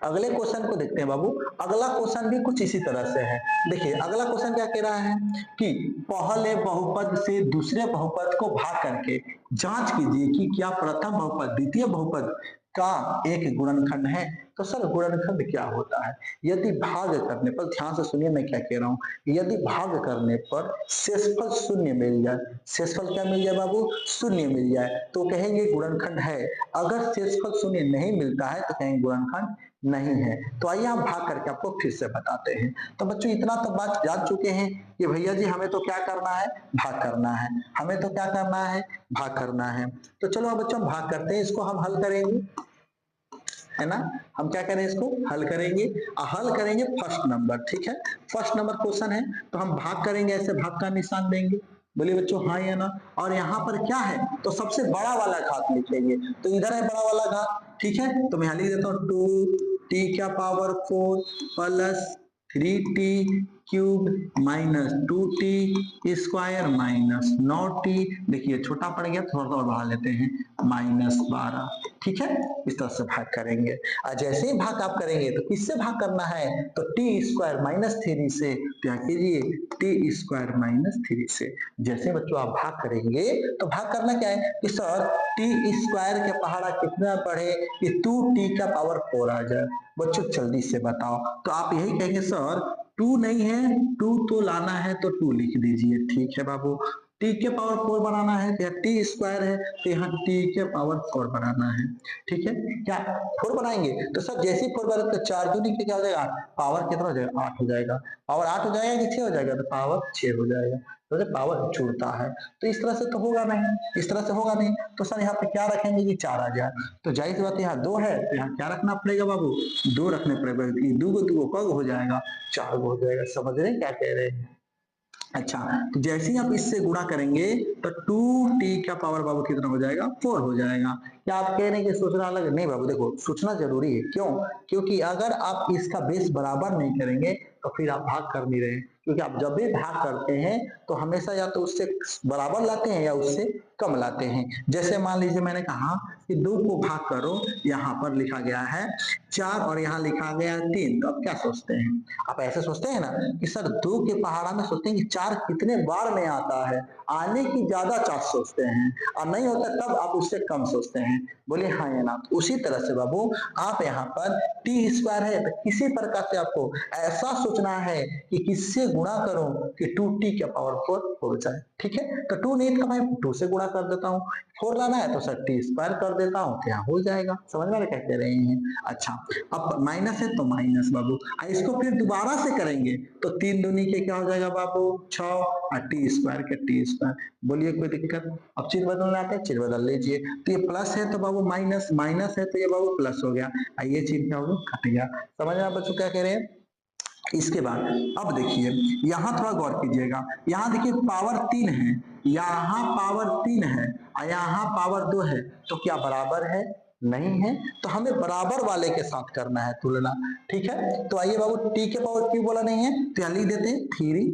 अगले क्वेश्चन को देखते हैं बाबू। अगला क्वेश्चन भी कुछ इसी तरह से है। देखिए अगला क्वेश्चन क्या कह रहा है कि पहले बहुपद से दूसरे बहुपद को भाग करके जांच कीजिए कि क्या प्रथम बहुपद द्वितीय बहुपद का एक गुणनखंड है। तो सर गुणनखंड क्या होता है, यदि भाग करने पर, ध्यान से सुनिए मैं क्या कह रहा हूं, यदि भाग करने पर शेषफल शून्य मिल जाए, शेषफल क्या मिल जाए बाबू, शून्य मिल जाए तो कहेंगे गुणनखंड है। अगर शेषफल शून्य नहीं मिलता है तो कहेंगे गुणनखंड नहीं है। तो आइए हम भाग करके आपको फिर से बताते हैं। तो बच्चों इतना तो बात जान चुके हैं कि भैया जी हमें तो क्या करना है, भाग करना है, हमें तो क्या करना है, भाग करना है। तो चलो अब बच्चों हम भाग करते हैं, इसको हम हल करेंगे, है ना। हम क्या करें, इसको हल करेंगे, हल करेंगे फर्स्ट नंबर, ठीक है। फर्स्ट नंबर क्वेश्चन है तो हम भाग करेंगे, ऐसे भाग का निशान देंगे। बोलिए बच्चों हाँ या ना। और यहाँ पर क्या है, तो सबसे बड़ा वाला घात लिखेंगे, तो इधर है बड़ा वाला घात, ठीक है। तो मैं यहाँ लिख देता हूँ 2t क्या power 4 plus 3t cube minus 2t square minus 9t, देखिए छोटा पड़ गया, थोड़ा थोड़ा बढ़ा लेते हैं, -12, ठीक है। इस तरह से भाग करेंगे। और जैसे ही भाग आप करेंगे तो किससे भाग करना है, तो t स्क्वायर माइनस 3 से, क्या कीजिए t स्क्वायर माइनस 3 से। जैसे बच्चों आप भाग करेंगे तो भाग करना क्या है कि सर t स्क्वायर के पहाड़ा कितना पढ़े कि 2t का पावर 4 आ जाए। बच्चों जल्दी से बताओ, तो आप यही कहेंगे सर 2 नहीं है, 2 तो लाना है तो 2 लिख दीजिए, ठीक है बाबू। t के पावर 4 बनाना है, या t स्क्वायर है तो यहाँ t के पावर 4 बनाना है, ठीक है। क्या 4 बनाएंगे तो सर जैसे 4 बनाए तो 4 दूनी क्या हो जाएगा, पावर कितना हो जाएगा, 8 हो जाएगा। पावर 8 हो जाएगा कि 6 हो जाएगा, तो पावर 6 हो जाएगा। तो ये पावर जुड़ता है। तो इस तरह से तो होगा नहीं, इस तरह से होगा नहीं। तो सर यहाँ पे क्या रखेंगे कि 4 आ जाए, तो जाहिर सी बात यहाँ 2 है तो यहाँ क्या रखना पड़ेगा बाबू, 2 रखने पड़ेगा। 2 को हो जाएगा, 4 हो जाएगा। समझ रहे हैं क्या कह रहे हैं? अच्छा, तो जैसे ही आप इससे गुणा करेंगे तो 2t का पावर बाबू कितना हो जाएगा, 4 हो जाएगा। क्या आप कह रहे हैं कि सोचना अलग? नहीं बाबू, देखो सोचना जरूरी है। क्यों? क्योंकि अगर आप इसका बेस बराबर नहीं करेंगे तो फिर आप भाग कर नहीं रहे। क्योंकि आप जब भी भाग करते हैं तो हमेशा या तो उससे बराबर लाते हैं या उससे कम लाते हैं। जैसे मान लीजिए मैंने कहा कि 2 को भाग करो, यहाँ पर लिखा गया है 4 और यहाँ लिखा गया है 3, तो आप क्या सोचते हैं? आप ऐसे सोचते हैं ना कि सर 2 के पहाड़ा में सोचते हैं कि 4 कितने बार में आता है, आने की ज्यादा चांस सोचते हैं, और नहीं होता तब आप उससे कम सोचते हैं। बोलिए हाँ या ना? तो उसी तरह से बाबू आप यहाँ पर टी स्क्वायर है तो किसी प्रकार से आपको ऐसा सोचना है कि किससे गुणा करूं कि 2t का पावर 4 हो जाए। ठीक है, तो 2 नहीं तो मैं 2 से गुणा कर देता हूँ, 4 लाना है तो सर टी स्क्वायर कर देता हूँ, क्या हो जाएगा? समझ में क्या कह रहे हैं? अच्छा, अब माइनस है तो माइनस बाबू, इसको फिर दोबारा से करेंगे तो 3 दूनी के क्या हो जाएगा बाबू, 6 और टी स्क्वायर के टी स्क्वायर। बोलिए कोई दिक्कत? अब चिन्ह बदलना आता है, चिन्ह बदल लीजिए। तो ये प्लस है तो बाबू माइनस, माइनस है तो ये बाबू प्लस हो गया, ये चिन्ह क्या हो गया, कट गया। समझ में बच्चों क्या कह रहे हैं? इसके बाद अब देखिए यहां थोड़ा गौर कीजिएगा, यहां देखिए पावर 3 है, यहां पावर 3 है और यहां पावर 2 है, तो क्या बराबर है? नहीं है। तो हमें बराबर वाले के साथ करना है तुलना। ठीक है, तो आइए बाबू टी के पावर क्यों बोला नहीं है, तो यहाँ लिख देते हैं 3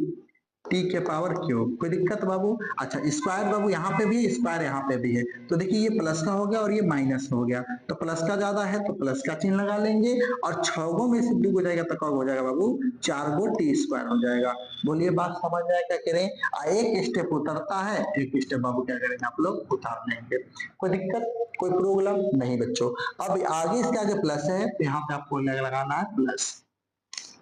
टी के पावर क्यूब। कोई दिक्कत बाबू? अच्छा, स्क्वायर बाबू यहाँ पे भी है, स्क्वायर यहाँ पे भी है, तो देखिए ये प्लस का हो गया और ये माइनस हो गया, तो प्लस का ज्यादा है तो प्लस का चिन्ह लगा लेंगे, और 6 में से 2 हो जाएगा तो कब हो जाएगा बाबू, 4 टी स्क्वायर हो जाएगा। बोलिए बात समझ आए क्या करें? एक स्टेप उतरता है, एक स्टेप बाबू क्या करेंगे आप लोग, उतार लेंगे। कोई दिक्कत, कोई प्रॉब्लम नहीं बच्चों। अब आगे इसके आगे प्लस है तो यहाँ पे आपको लगाना है प्लस।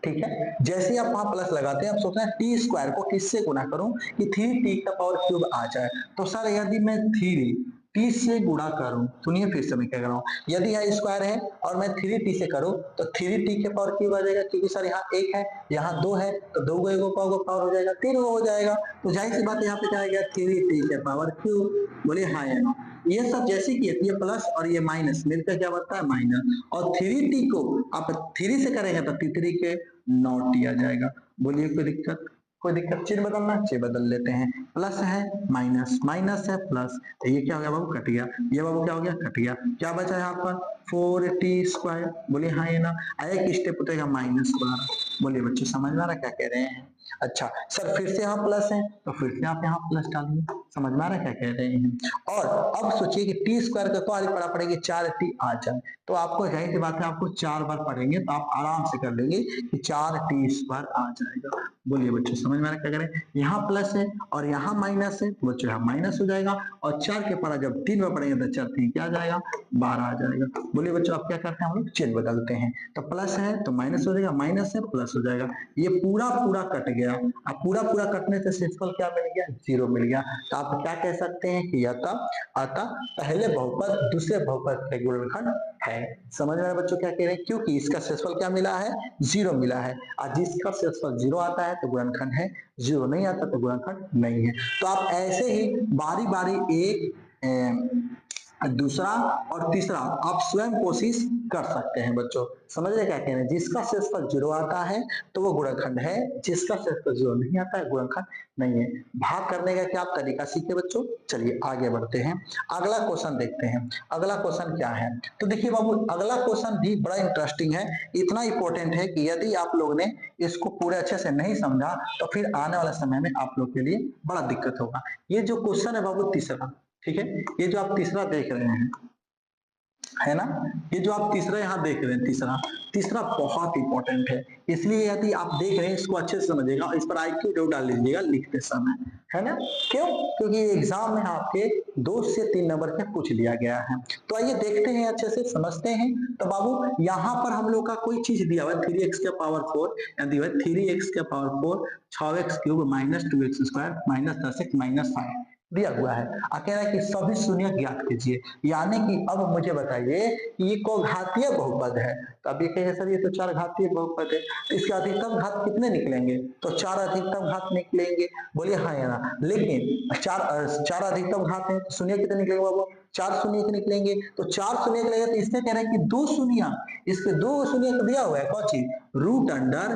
ठीक है, जैसे ही आप वहां प्लस लगाते हैं आप सोचते हैं टी स्क्वायर को किससे गुणा करूं कि 3t का पावर क्यूब आ जाए। तो सर यदि मैं 3 टी से गुणा करूं, सुनिए फिर से मैं क्या कर रहा हूं, यदि यहाँ स्क्वायर है और मैं 3t से करूं तो 3t के पावर क्यूब आ जाएगा, क्योंकि सर यहाँ 1 है यहाँ 2 है तो 2 को 1 पावर हो जाएगा, 3 हो जाएगा। तो जाहिर सी बात यहाँ पे क्या आ गया, 3t के पावर क्यूब। बोलिए हाँ या ना? ये सब जैसे कि ये प्लस और ये माइनस मिलकर क्या बनता है, माइनस, और 3t को आप 3 से करेंगे तो 3 के 9t आ जाएगा। बोलिए कोई दिक्कत? कोई दिक्कत? चिन्ह बदलना, चिन्ह बदल लेते हैं, प्लस है माइनस, माइनस है प्लस, तो ये क्या हो गया बाबू, कट गया। ये बाबू क्या हो गया, कट गया। क्या बचा यहाँ पर, 4t स्क्वायर। बोलिए हाँ या ना? एक स्टेप उठेगा माइनस 12। बोलिए बच्चों समझ में आ रहा क्या कह रहे हैं? अच्छा सर फिर से यहाँ प्लस है तो फिर से आप यहाँ प्लस डालिए। समझ में आ रहा क्या कह रहे हैं? और अब सोचिए कि टी स्क्वायर का तो पढ़ा पड़ेगी 4t आ जाए, तो आपको जाहिर सी बात है आपको 4 बार पढ़ेंगे तो आप आराम से कर लेंगे कि 4t स्क्वायर आ जाएगा। बोलिए बच्चों समझ में आ रहा क्या करें? यहाँ प्लस है और यहाँ माइनस है, बच्चों यहाँ माइनस हो जाएगा, और 4 के पढ़ा जब 3 में पढ़ेंगे तो 4 3 क्या आ जाएगा, 12 आ जाएगा। बोलिए बच्चों आप क्या करते हैं, हम लोग चिन्ह बदलते हैं, तो प्लस है तो माइनस हो जाएगा, माइनस है प्लस हो जाएगा, ये पूरा पूरा कट गया। अब पूरा पूरा कटने से शेषफल क्या मिल गया, 0 मिल गया। तो आप क्या कह सकते हैं कि अतः पहले बहुपद दूसरे बहुपद के गुणनखंड है। समझ में आया बच्चों क्या कह रहे हैं? क्योंकि इसका शेषफल क्या मिला है, 0 मिला है, और जिसका शेषफल 0 आता है तो गुणनखंड है, 0 नहीं आता तो गुणनखंड नहीं है। तो आप ऐसे ही बारी बारी एक दूसरा और तीसरा आप स्वयं कोशिश कर सकते हैं बच्चों। समझ रहे क्या कह रहे हैं? जिसका शेषफल 0 आता है तो वो गुणनखंड है, जिसका शेषफल 0 नहीं आता है गुणनखंड नहीं है। भाग करने का क्या आप तरीका सीखे बच्चों? चलिए आगे बढ़ते हैं, अगला क्वेश्चन देखते हैं। अगला क्वेश्चन क्या है, तो देखिए बाबू अगला क्वेश्चन भी बड़ा इंटरेस्टिंग है, इतना इंपॉर्टेंट है कि यदि आप लोग ने इसको पूरे अच्छे से नहीं समझा तो फिर आने वाले समय में आप लोग के लिए बड़ा दिक्कत होगा। ये जो क्वेश्चन है बाबू तीसरा, ठीक है, ये जो आप तीसरा देख रहे हैं है ना, ये जो आप तीसरा यहाँ देख रहे हैं, तीसरा तीसरा बहुत इंपॉर्टेंट है, इसलिए यदि आप देख रहे हैं इसको अच्छे से समझिएगा, इस पर IQ जरूर डाल लीजिएगा लिखते समय, है ना। क्यों? क्योंकि एग्जाम में आपके 2 से 3 नंबर का पूछ लिया गया है। तो आइए देखते हैं, अच्छे से समझते हैं। तो बाबू यहाँ पर हम लोग का कोई चीज दिया हुआ है 3x के पावर 4, या दिया हुआ 3x के power 4, 6x cube minus 2x square minus 10x minus 5, दिया हुआ है। कह रहा है कि सभी शून्य ज्ञात कीजिए, यानी कि अब मुझे बताइए कि ये को घातीय बहुपद है। तो अब ये कहेंगे सर ये तो 4 घातीय बहुपद है, तो इसके अधिकतम घात कितने निकलेंगे? तो 4 अधिकतम घात निकलेंगे। बोलिए हाँ या ना। लेकिन 4 अधिकतम घात है तो शून्य कितने निकलेंगे बाबू? 4 शून्य के निकलेंगे। तो 4 शून्य निकलेंगे तो इससे कह रहे हैं कि 2 शून्य, इसके 2 शून्य को दिया हुआ है कौन चीज? रूट अंडर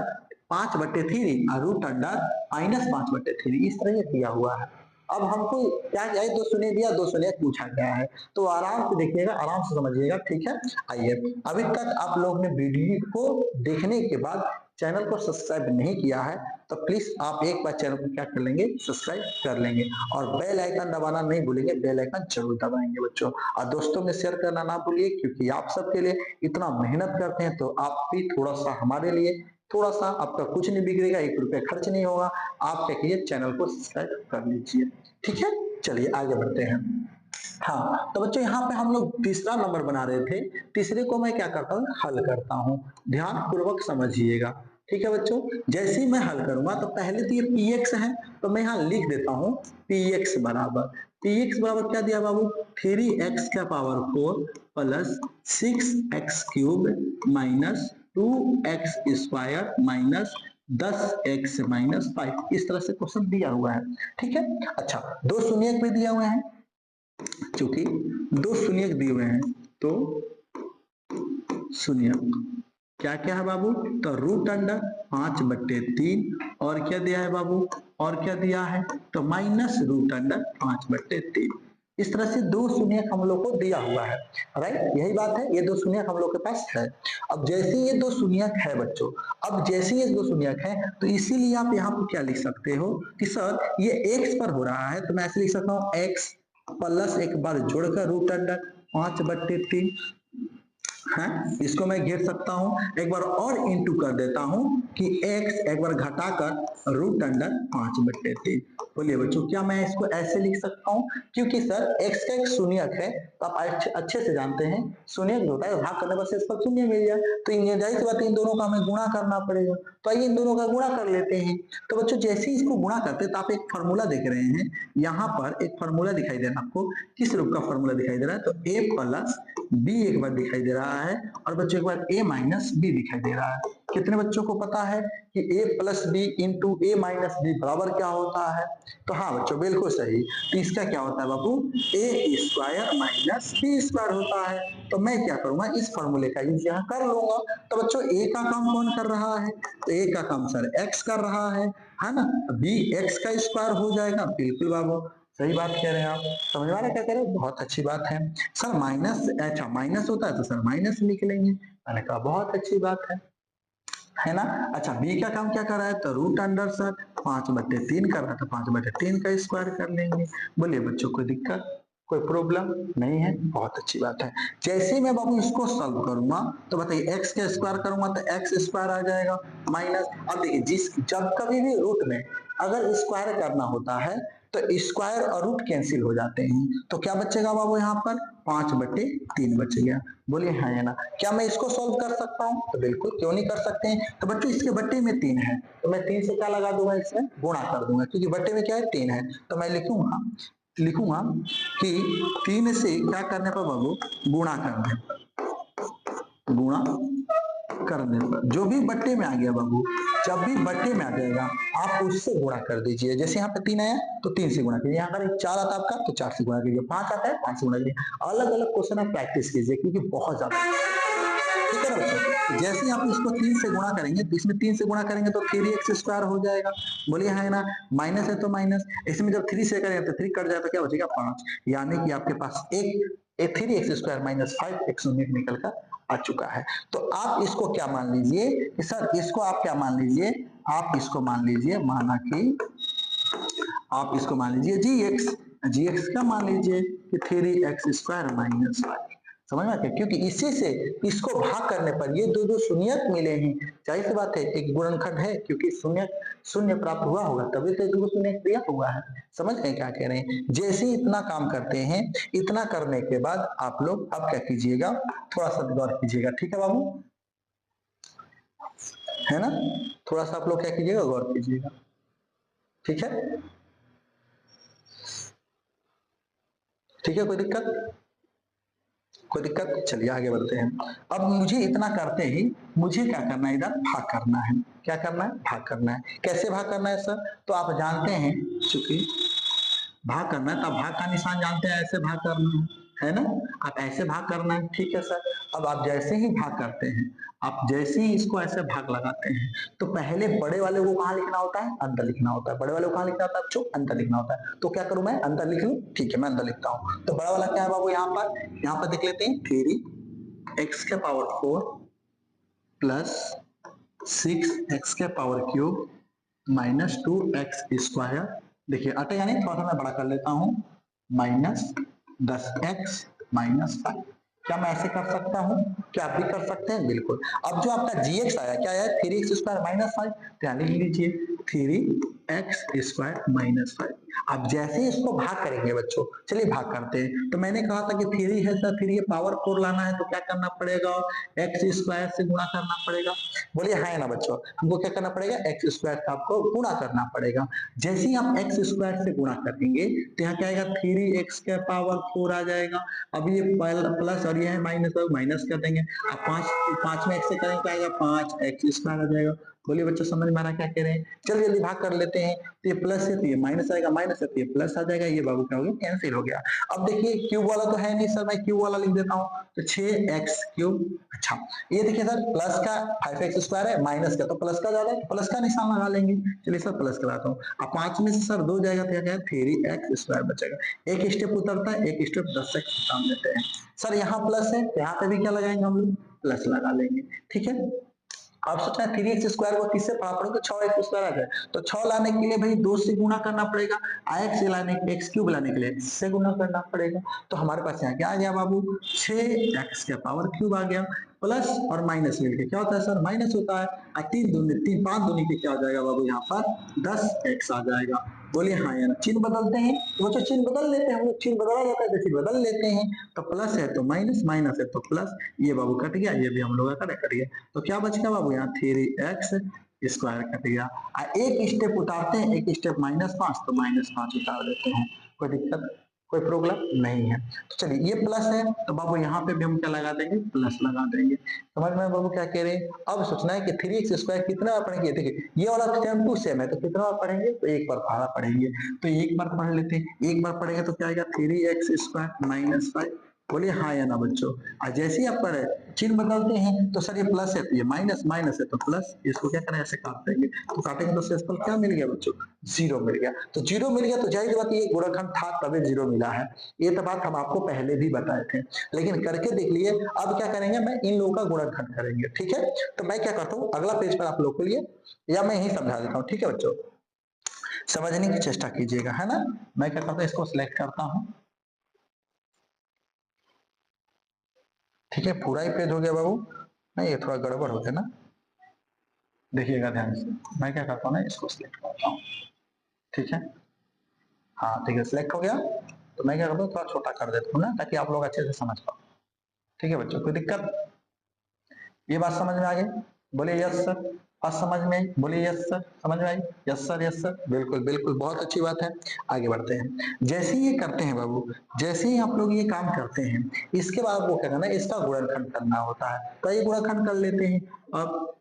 5/3 और रूट अंडर -5/3, इस तरह ये दिया हुआ है। अब हमको क्या चाहिए? 2 शून्य दिया, 2 शून्य पूछा गया है, तो आराम से देखिएगा, आराम से समझिएगा, ठीक है। आइए, अभी तक आप लोग ने वीडियो को देखने के बाद चैनल को सब्सक्राइब नहीं किया है तो प्लीज आप एक बार चैनल को क्या कर लेंगे? सब्सक्राइब कर लेंगे और बेल आइकन दबाना नहीं भूलेंगे, बेल आइकन जरूर दबाएंगे बच्चों। और दोस्तों में शेयर करना ना भूलिए, क्योंकि आप सबके लिए इतना मेहनत करते हैं, तो आप भी थोड़ा सा हमारे लिए, थोड़ा सा आपका कुछ नहीं बिगड़ेगा, 1 रुपया खर्च नहीं होगा। आप क्या कीजिए? चैनल को सब्सक्राइब कर लीजिए, ठीक है। चलिए आगे बढ़ते हैं। हाँ, तो बच्चों यहाँ पे हम लोग तीसरा नंबर बना रहे थे। तीसरे को मैं क्या करता हूँ? हल करता हूँ। ध्यान पूर्वक समझिएगा, ठीक है बच्चों। जैसे ही मैं हल करूंगा तो पहले तो ये px है, तो मैं यहाँ लिख देता हूँ px बराबर क्या दिया बाबू? 3x का power 4 plus 6x³ minus 2x² minus 10x - 5, इस तरह से क्वेश्चन दिया हुआ है, ठीक है। अच्छा, 2 शून्य भी दिया हुआ है, क्योंकि 2 शून्य दिए हुए हैं तो शून्य क्या क्या है बाबू? तो रूट अंडर 5/3 और क्या दिया है बाबू? और क्या दिया है? तो माइनस रूट अंडर 5/3। इस तरह से 2 शून्य हम लोग को दिया हुआ है, राइट, यही बात है। ये 2 शून्य हम लोग के पास है। अब जैसे ये 2 शून्य है बच्चों, अब जैसे ये 2 शून्य है तो इसीलिए आप यहाँ पर क्या लिख सकते हो कि सर ये x पर हो रहा है, तो मैं ऐसे लिख सकता हूँ x प्लस एक बार जोड़कर रूट अंडर 5/3 है, इसको मैं घेर सकता हूं। एक बार और इंटू कर देता हूं कि x एक बार घटाकर रूट अंडर 5/3। बोलिए बच्चों, क्या मैं इसको ऐसे लिख सकता हूं? क्योंकि सर x का एक शून्यक है, तो आप अच्छे से जानते हैं शून्यक होता है भाग करने पर शेष पर शून्य मिल जाए, तो इन जाहिर सी बात है इन दोनों का हमें गुणा करना पड़ेगा। तो आइए इन दोनों का गुणा कर लेते हैं। तो बच्चों जैसे ही इसको गुणा करते हैं तो आप एक फॉर्मूला देख रहे हैं, यहाँ पर एक फॉर्मूला दिखाई दे रहा है आपको। किस रूप का फॉर्मूला दिखाई दे रहा है? तो a प्लस b एक बार दिखाई दे रहा है और बच्चों एक बार a माइनस बी दिखाई दे रहा है। कितने बच्चों को पता है कि a plus b into a minus b बराबर क्या होता है? तो हाँ बच्चों, बिल्कुल सही। तो इसका क्या होता है बाबू? a² माइनस b² होता है। तो मैं क्या करूंगा? इस फॉर्मूले का यूज यहाँ कर लूंगा। तो बच्चों a का काम कौन कर रहा है? तो a का काम सर x कर रहा है ना। b x² हो जाएगा। बिल्कुल बाबू, सही बात कह रहे हैं आप। समझ में आ रहा है क्या कह रहे हैं? बहुत अच्छी बात है सर। माइनस, अच्छा माइनस होता है तो सर माइनस लिख लेंगे। मैंने कहा बहुत अच्छी बात है ना। अच्छा, बी का काम क्या कर रहा है? तो रूट अंडर सर 5/3 कर रहा है, तो 5/3 का स्क्वायर कर लेंगे। बोलिए बच्चों, कोई दिक्कत, कोई प्रॉब्लम नहीं है? बहुत अच्छी बात है। जैसे ही मैं बाबू इसको सॉल्व करूंगा तो बताइए x का स्क्वायर करूंगा तो x² आ जाएगा माइनस। अब देखिए जब कभी भी रूट में अगर स्क्वायर करना होता है तो स्क्वायर और रूट कैंसिल हो जाते हैं, तो क्या बचेगा बाबू? यहाँ पर 5/3 बच गया। बोलिए हाँ या ना। क्या मैं इसको सॉल्व कर सकता हूँ? तो बिल्कुल, क्यों नहीं कर सकते हैं। तो बच्चों इसके बट्टे में 3 है, तो मैं 3 से क्या लगा दूंगा? इसमें गुणा कर दूंगा, क्योंकि बट्टे में क्या है? 3 है। तो मैं लिखूंगा कि 3 से क्या करने पर बाबू? गुणा करने पर जो भी बट्टे में आ गया बाबू, जब भी बट्टे में आ जाएगा आप उससे गुणा कर दीजिए। जैसे यहाँ पे 3 आया तो 3 से गुणा कीजिए, यहाँ पर 4 आता है आपका तो 4 से गुणा कीजिए, 5 आता है 5 से गुणा कीजिए। अलग अलग क्वेश्चन आप प्रैक्टिस कीजिए, क्योंकि बहुत ज्यादा, ठीक है ना बच्चों। जैसे ही आप इसको 3 से गुणा करेंगे तो इसमें 3 से गुणा करेंगे तो 3x² हो जाएगा। बोलिए है ना। माइनस है तो माइनस, इसमें जब 3 से करेंगे तो 3 कट जाए तो क्या बचेगा? 5। यानी कि आपके पास एक 3x² माइनस 5x निकल कर आ चुका है। तो आप इसको क्या मान लीजिए कि सर इसको आप क्या मान लीजिए? आप इसको मान लीजिए, माना कि आप इसको मान लीजिए gx का मान लीजिए कि 3x² माइनस 5। समझ में आते? क्योंकि इसी से इसको भाग करने पर ये दो शून्यक मिले हैं। जाहिर सी बात है एक गुणनखंड है, क्योंकि शून्य प्राप्त हुआ होगा तभी तो दो शून्य दिया हुआ है। समझ गए क्या कह रहे हैं? जैसे ही इतना काम करते हैं, इतना करने के बाद आप लोग अब क्या कीजिएगा? थोड़ा सा गौर कीजिएगा, ठीक है बाबू, है ना। थोड़ा सा आप लोग क्या कीजिएगा? गौर कीजिएगा, ठीक है। ठीक है, कोई दिक्कत? कोई दिक्कत? चलिए आगे बढ़ते हैं। अब मुझे इतना करते ही मुझे क्या करना है, इधर भाग करना है। क्या करना है? भाग करना है। कैसे भाग करना है सर? तो आप जानते हैं, चूंकि भाग करना है तो आप भाग का निशान जानते हैं, ऐसे भाग करना है ना? आप ऐसे भाग करना है, ठीक है सर। अब आप जैसे ही भाग करते हैं, आप जैसे ही इसको ऐसे भाग लगाते हैं, तो पहले बड़े वाले को कहाँ लिखना होता है? अंदर लिखना होता है। बड़े वाले को कहाँ लिखना होता है बच्चों? अंदर लिखना होता है। तो क्या करूं मैं? अंदर लिख लूं? ठीक है, मैं अंदर लिखता हूं। तो बड़ा वाला क्या है बाबू? यहाँ पर देख लेते हैं, 3 x के पावर 4 प्लस 6 x के power cube minus 2 x square. देखिए अटेगा नहीं, थोड़ा सा मैं बड़ा कर लेता हूं, माइनस 10 x माइनस 5। क्या मैं ऐसे कर सकता हूं? क्या आप भी कर सकते हैं? बिल्कुल। अब जो आपका gx आया, क्या आया? 3x square minus 5। ध्यान लिख लीजिए, 3x स्क्वायर माइनस 5। अब जैसे ही इसको भाग करेंगे बच्चों, चलिए भाग करते हैं। तो मैंने कहा था कि 3 है सर, 3 ये पावर 4 लाना है तो क्या करना पड़ेगा? x स्क्वायर से गुणा करना पड़ेगा। बोलिए हाँ है ना बच्चों? हमको क्या करना पड़ेगा? x स्क्वायर का आपको गुणा करना पड़ेगा। जैसे ही आप x स्क्वायर से गुणा करेंगे तो यहाँ क्या आएगा? 3x के पावर 4 आ जाएगा। अब ये प्लस और ये है माइनस, माइनस कर देंगे। अब 5 में x से करेंगे क्या आएगा? 5x स्क्वायर आ जाएगा। बोलिए बच्चों समझ में आ रहा क्या कह रहे हैं? चलिए जल्दी भाग कर लेते हैं। तो ये प्लस है तो ये माइनस आएगा, माइनस है तो ये प्लस आ जाएगा। ये बाबू क्या हो गया? कैंसिल हो गया। अब देखिए क्यूब वाला तो है नहीं सर, मैं क्यूब वाला लिख देता हूँ। तो 6x क्यूब। अच्छा ये देखिए सर, प्लस का 5x स्क्वायर है, माइनस का तो प्लस का ज्यादा है, प्लस का निशान लगा लेंगे। चलिए सर प्लस कराता हूँ। अब 5 में से सर 2 जाएगा तो क्या? 3x स्क्वायर बचेगा। एक स्टेप उतरता है, एक स्टेप 10x काम देते हैं। सर यहाँ प्लस है तो यहाँ पे भी क्या लगाएंगे हम लोग? प्लस लगा लेंगे। ठीक है। आप सोचना 3x स्क्वायर को किससे भाग पड़ोगे? 6x स्क्वायर आ जाए। तो 6 लाने के लिए भाई 2 से गुणा करना पड़ेगा, x लाने x क्यूब लाने के लिए x से गुणा करना पड़ेगा। तो हमारे पास यहाँ क्या आ गया बाबू? 6x के पावर क्यूब आ गया। प्लस और माइनस मिलके क्या होता है सर? माइनस होता है। और 5 दूनी के क्या आ जाएगा बाबू? यहाँ पर 10x आ जाएगा। बोलिए हाँ या ना? चिन्ह बदलते हैं वो तो चिन्ह बदल लेते हैं, हम लोग चिन्ह बदला जाता है तो चिन्ह बदल लेते हैं। तो प्लस है तो माइनस, माइनस है तो प्लस। ये बाबू कट गया, ये भी हम लोग का कट गया। तो क्या बच गया बाबू? यहाँ 3x स्क्वायर कट गया। एक स्टेप उतारते हैं, एक स्टेप -5 तो -5 उतार देते हैं। कोई दिक्कत? कोई प्रॉब्लम नहीं है। तो चलिए ये प्लस है तो बाबू यहाँ पे भी हम क्या लगा देंगे? प्लस लगा देंगे। समझ में बाबू क्या कह रहे हैं? अब सोचना है कि 3x स्क्वायर कितना बार पढ़ेंगे? देखिए ये वाला सेम टू सेम है तो कितना बार पढ़ेंगे? तो एक बार पढ़ा पढ़ेंगे। तो एक बार पढ़ लेते हैं। एक बार पढ़ेंगे तो क्या आएगा? 3x square minus 5। बोलिए हाँ या ना बच्चों? और जैसे ही आप पढ़े चिन्ह बदलते हैं तो सर ये प्लस है तो ये माइनस, माइनस है तो प्लस। इसको क्या करें? ऐसे काट देंगे। तो काटेंगे तो शेषफल क्या मिल गया बच्चों? 0 मिल गया। तो 0 मिल गया तो जाहिर बात ये गुणनखंड था तभी 0 मिला है। ये तो बात हम आपको पहले भी बताए थे, लेकिन करके देख लिए। अब क्या करेंगे? मैं इन लोगों का गुणनखंड करेंगे। ठीक है। तो मैं क्या करता हूँ, अगला पेज पर आप लोग के लिए या मैं यही समझा देता हूँ। ठीक है बच्चों, समझने की चेष्टा कीजिएगा, है ना? मैं क्या करता हूँ, इसको सिलेक्ट करता हूँ। ठीक है, पूरा ही पेज हो गया बाबू? नहीं ये थोड़ा गड़बड़ हो गया ना, देखिएगा ध्यान से। मैं क्या करता हूँ ना, इसको सिलेक्ट करता हूँ। ठीक है, हाँ ठीक है, सिलेक्ट हो गया। तो मैं क्या करता हूँ, थोड़ा छोटा कर देता हूँ ना, ताकि आप लोग अच्छे से समझ पाओ। ठीक है बच्चों, कोई दिक्कत? ये बात समझ में आ गई? बोलिए यस सर। बात समझ में आई? बोलिए यस सर। समझ में आई? यस सर, यस सर, बिल्कुल बिल्कुल, बहुत अच्छी बात है। आगे बढ़ते हैं। जैसे ही ये करते हैं बाबू, जैसे ही आप लोग ये काम करते हैं, इसके बाद वो क्या करना है? इसका गुणनखंड करना होता है। तो ये गुणनखंड कर लेते हैं। अब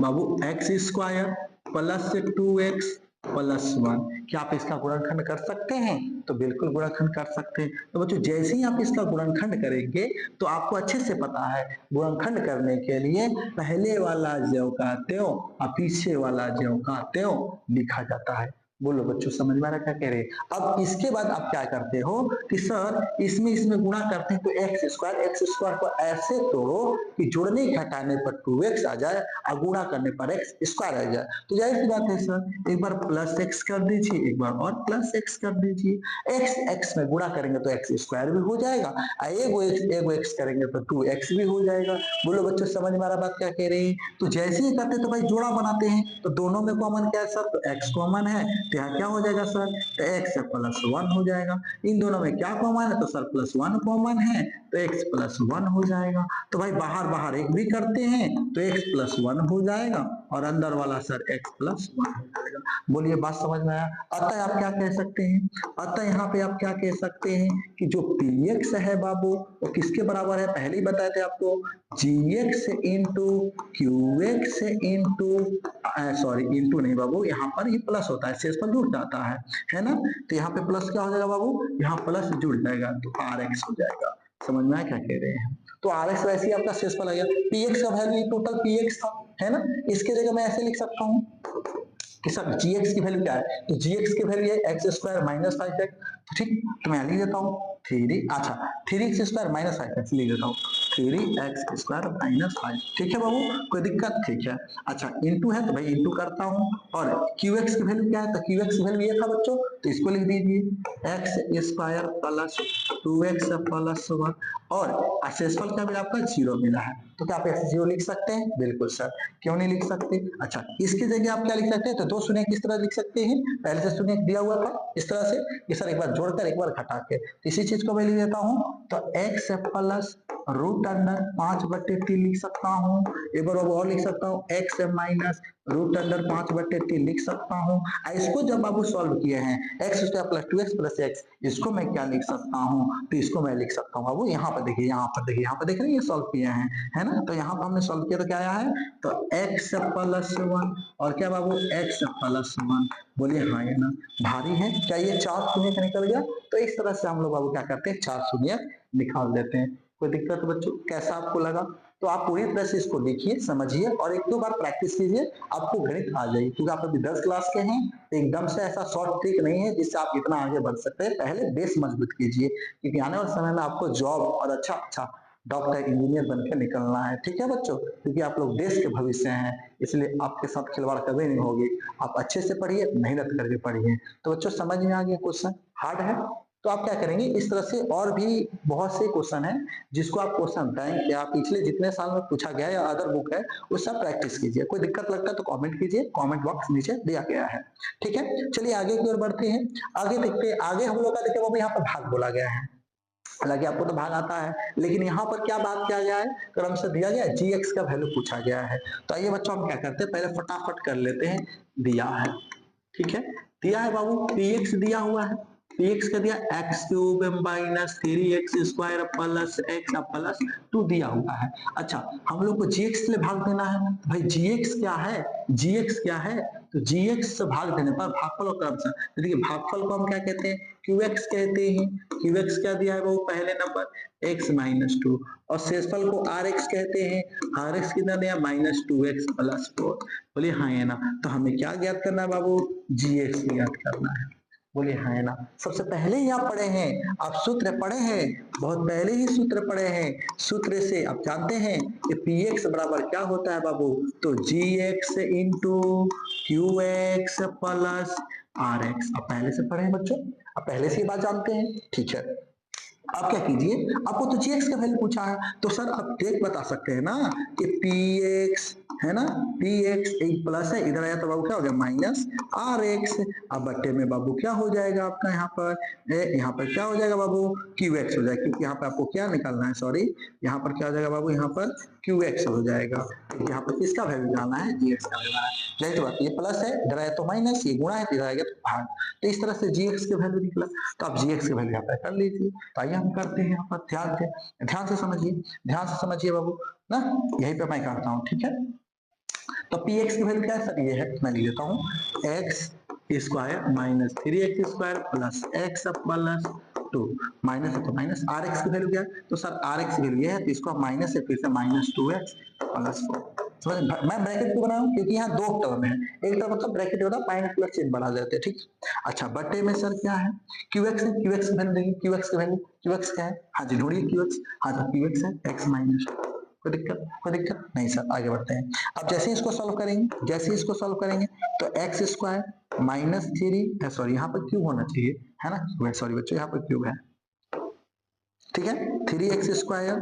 बाबू x square plus 2x plus 1, क्या आप इसका गुणनखंड कर सकते हैं? तो बिल्कुल गुणनखंड कर सकते हैं। तो बच्चों जैसे ही आप इसका गुणनखंड करेंगे तो आपको अच्छे से पता है गुणनखंड करने के लिए पहले वाला ज्यों का त्यों और पीछे वाला ज्यों का त्यों लिखा जाता है। बोलो बच्चों समझ में आ रहा क्या कह रहे हैं? अब इसके बाद आप क्या करते हो कि सर इसमें गुणा करते हैं तो x स्क्वायर को ऐसे तोड़ो कि जोड़ने घटाने पर 2x आ जाए और गुणा करने पर x स्क्वायर आ जाए। तो जाहिर सी बात है सर, एक बार प्लस x कर दीजिए, एक बार और प्लस x कर दीजिए। x में गुणा करेंगे तो x स्क्वायर भी हो जाएगा, एगो x करेंगे तो 2x भी हो जाएगा। बोलो बच्चों समझ में आ रहा बात क्या कह रहे हैं? तो जैसे ही करते तो भाई जोड़ा बनाते हैं, तो दोनों में कॉमन क्या है सर? तो x कॉमन है तो यहाँ क्या हो जाएगा सर, तो x प्लस 1 हो जाएगा। इन दोनों में क्या कॉमन है, तो सर प्लस 1 कॉमन है, तो x प्लस 1 हो जाएगा। तो भाई बाहर बाहर एक भी करते हैं तो x प्लस 1 हो जाएगा और अंदर वाला सर x प्लस 1 हो जाएगा। बोलिए बात समझ में आया। अतः आप क्या कह सकते हैं, अतः यहाँ पे आप क्या कह सकते हैं कि जो px है बाबू वो किसके बराबर है, पहले ही बताए थे आपको, gx into qx into sorry into नहीं बाबू, यहाँ पर ये प्लस होता है, शेष पर जुड़ जाता है ना। तो यहाँ पे प्लस क्या हो जाएगा बाबू, यहाँ प्लस जुड़ जाएगा तो rx हो जाएगा। समझ में आया क्या कह रहे हैं। तो rx वैसे ही आपका शेष पर लगेगा, px का वैल्यू टोटल px था, है ना। इसके जगह मैं ऐसे लिख सकता हूँ कि सर gx की वैल्यू क्या है, तो gx की वैल्यू है एक्स स्क्वायर माइनस 5x, तो ठीक, तो मैं लिख देता हूँ 3, अच्छा 3x स्क्वायर माइनस 5x लिख देता हूँ, 3x स्क्वायर माइनस 5, ठीक है बाबू, कोई दिक्कत, ठीक है। अच्छा इंटू है तो भाई इंटू करता हूँ, और qx की वैल्यू क्या है, तो qx की वैल्यू ये था बच्चों, तो इसको लिख दीजिए x square plus 2x plus 1, और शेषफल क्या मिला आपका 0 मिला है, तो क्या आप x0 लिख सकते हैं, बिल्कुल सर, क्यों नहीं लिख सकते। अच्छा इसकी जगह आप क्या लिख सकते हैं, तो दो शून्य किस तरह लिख सकते हैं, पहले से शून्य दिया हुआ था इस तरह से कि सर एक बार जोड़कर एक बार घटा के, इसी चीज को मैं लिख देता हूं, तो x प्लस रूट अंडर 5/3 लिख सकता हूँ, एक बार और लिख सकता हूँ x माइनस रूट अंडर 5/3 लिख सकता हूँ। इसको जब बाबू सॉल्व किए हैं x square plus 2x plus x, इसको मैं क्या लिख सकता हूँ, तो इसको मैं लिख सकता हूँ बाबू, यहाँ पर देखिए, यहाँ पर देखिए, यहाँ पर देख रहे हैं ये सॉल्व किए हैं, है ना। तो यहाँ पर हमने सॉल्व किया तो क्या आया है, तो x प्लस 1 और क्या बाबू x प्लस 1, बोलिए हाँ या ना, भारी है क्या, ये 4 शून्य का निकल गया। तो इस तरह से हम लोग बाबू क्या करते हैं, 4 शून्य निकाल देते हैं। कोई दिक्कत बच्चों, कैसा आपको लगा, तो आप पूरी तरह से इसको देखिए समझिए और एक दो बार प्रैक्टिस कीजिए, आपको गणित आ जाएगी, क्योंकि आप अभी 10 क्लास के हैं, तो एकदम से ऐसा शॉर्ट ट्रिक नहीं है जिससे आप इतना आगे बढ़ सकते हैं। पहले बेस मजबूत कीजिए, क्योंकि आने वाले समय में आपको जॉब और अच्छा अच्छा डॉक्टर इंजीनियर बनकर निकलना है, ठीक है बच्चों, क्योंकि आप लोग देश के भविष्य हैं, इसलिए आपके साथ खिलवाड़ कभी नहीं होगी। आप अच्छे से पढ़िए, मेहनत करके पढ़िए। तो बच्चों समझ में आ गया, क्वेश्चन हार्ड है तो आप क्या करेंगे, इस तरह से और भी बहुत से क्वेश्चन है जिसको आप क्वेश्चन बैंक या पिछले जितने साल में पूछा गया है या अदर बुक है वो सब प्रैक्टिस कीजिए। कोई दिक्कत लगता है तो कमेंट कीजिए, कमेंट बॉक्स नीचे दिया गया है, ठीक है। चलिए आगे की ओर बढ़ते हैं, आगे देखते हैं, आगे हम लोग का देखिए वो यहाँ पर भाग बोला गया है, हालांकि आपको तो भाग आता है, लेकिन यहाँ पर क्या बात किया गया है, क्रम से दिया गया है, gx का वैल्यू पूछा गया है। तो आइए बच्चों हम क्या करते हैं, पहले फटाफट कर लेते हैं, दिया है, ठीक है, दिया है बाबू, px दिया हुआ है, px का दिया x cube minus 3x square plus x plus 2 दिया हुआ है। अच्छा हम लोग को gx के लिए भाग देना है, तो भाई gx क्या है, gx क्या है, तो gx से भाग देने पर भागफल और क्रमशः, तो देखिए भागफल को हम क्या कहते हैं, qx कहते हैं, qx क्या दिया है वो पहले नंबर x माइनस 2, और शेषफल को rx कहते हैं, rx कितना दिया माइनस 2x प्लस 4, बोलिए हाँ है ना। तो हमें क्या ज्ञात करना है बाबू, gx ज्ञात करना है, बोलिए हाँ है ना। सबसे पहले ही आप पढ़े हैं, आप सूत्र पढ़े हैं, बहुत पहले ही सूत्र पढ़े हैं, सूत्र से आप जानते हैं कि px बराबर क्या होता है बाबू, तो gx into qx plus rx, आप पहले से पढ़े हैं बच्चों, आप पहले से ये बात जानते हैं, ठीक है। आप क्या कीजिए, आपको तो gx का वैल्यू पूछा है, तो सर आप देख बता सकते हैं ना कि px है ना, px एक प्लस है, इधर आया तो बाबू क्या हो गया माइनस rx, अब बट्टे में बाबू क्या हो जाएगा आपका यहाँ पर क्या हो जाएगा बाबू qx हो जाएगा, क्योंकि यहाँ पर आपको क्या निकालना है, सॉरी यहाँ पर क्या हो जाएगा बाबू, यहाँ पर qx हो जाएगा, क्योंकि यहाँ पर किसका वैल्यू निकालना है, gx का निकालना है। जाहिर सी बात, ये प्लस है, इधर आया तो माइनस, ये गुणा है, इधर आएगा तो भाग, तो इस तरह से gx के वैल्यू निकला, तो आप gx के वैल्यू यहाँ पर कर लीजिए। तो आइए हम करते हैं यहाँ पर, ध्यान से समझिए, ध्यान से समझिए बाबू ना, यहीं पे मैं करता हूँ, ठीक है। तो px की वैल्यू क्या है सर, ये है, मैं लिख देता हूँ x square minus 3x square plus x plus 2, minus है तो माइनस, rx की वैल्यू क्या है, तो सर rx की वैल्यू है, तो इसको माइनस से फिर से माइनस 2x प्लस 4, मैं ब्रैकेट क्यों बनाऊं, क्योंकि यहाँ दो टर्म है, एक टर्म मतलब ब्रैकेट होता है, माइनस प्लस चिन्ह बढ़ा देते हैं, ठीक। अच्छा बटे में सर क्या है, qx है, qx की वैल्यू देखिए, qx की वैल्यू, qx क्या है, हाँ जी ढूंढिए qx, हाँ तो qx है x माइनस, कोई दिक्कत नहीं सर, आगे बढ़ते हैं। अब जैसे ही इसको सॉल्व करेंगे, जैसे ही इसको सॉल्व करेंगे तो एक्स स्क्वायर माइनस 3, सॉरी यहाँ पर क्यूब होना चाहिए, है ना, सॉरी बच्चों यहाँ पर क्यूब है, ठीक है, 3x²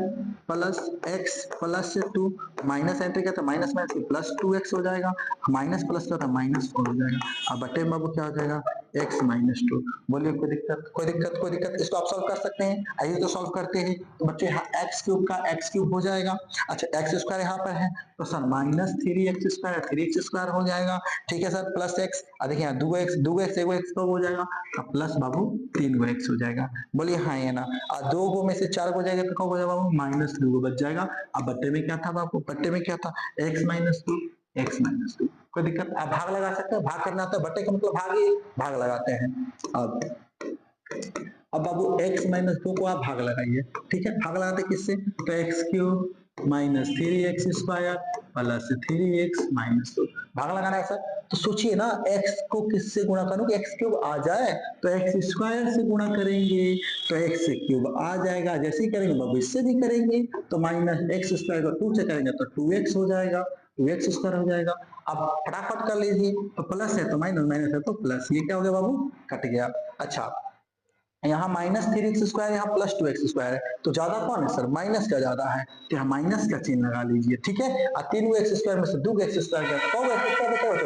plus x plus 2 minus entry किया तो माइनस माइनस प्लस 2x हो जाएगा, माइनस प्लस का था माइनस 4 हो जाएगा। अब बटे में क्या हो जाएगा x माइनस 2। बोलिए कोई दिक्कत, कोई दिक्कत, कोई दिक्कत। इसको आप सॉल्व कर सकते हैं, आइए तो सॉल्व करते हैं। तो बच्चे यहाँ एक्स क्यूब का एक्स क्यूब हो जाएगा। अच्छा एक्स स्क्वायर यहाँ पर है तो सर माइनस 3x² 3x² हो जाएगा। ठीक है सर, प्लस एक्स, देखिए यहाँ 2x एगो एक्स तो हो जाएगा, प्लस बाबू 3x हो जाएगा। बोलिए हाँ या ना। और 2 गो में से 4 हो जाएगा तो क्या हो जाएगा बाबू माइनस 2 बच जाएगा। अब बट्टे में क्या था बाबू, बट्टे में क्या था x माइनस 2, x माइनस 2। कोई दिक्कत, आप भाग लगा सकते हैं, भाग करना तो बट्टे का मतलब भाग ही भाग लगाते हैं। अब बाबू x माइनस 2 को आप भाग लगाइए। ठीक है, भाग लगाते किससे, तो x cube minus 3x² plus 3x minus 2 भाग लगाना है सर। तो सोचिए ना, x को किससे गुणा करूं कि x क्यूब आ जाए, तो x² से गुणा करेंगे तो x क्यूब आ जाएगा। जैसे ही करेंगे बाबू इससे भी करेंगे तो माइनस x² को 2 से करेंगे तो 2x हो जाएगा, 2x² हो जाएगा। अब फटाफट कर लीजिए, तो प्लस है तो माइनस, माइनस है तो प्लस, ये क्या हो गया बाबू कट गया। अच्छा यहाँ माइनस 3x² यहाँ प्लस 2x² है, तो ज्यादा कौन है सर, माइनस का ज्यादा है, तो यहाँ माइनस का चिन्ह लगा लीजिए। ठीक है, और 3x² में से 2x² गया तो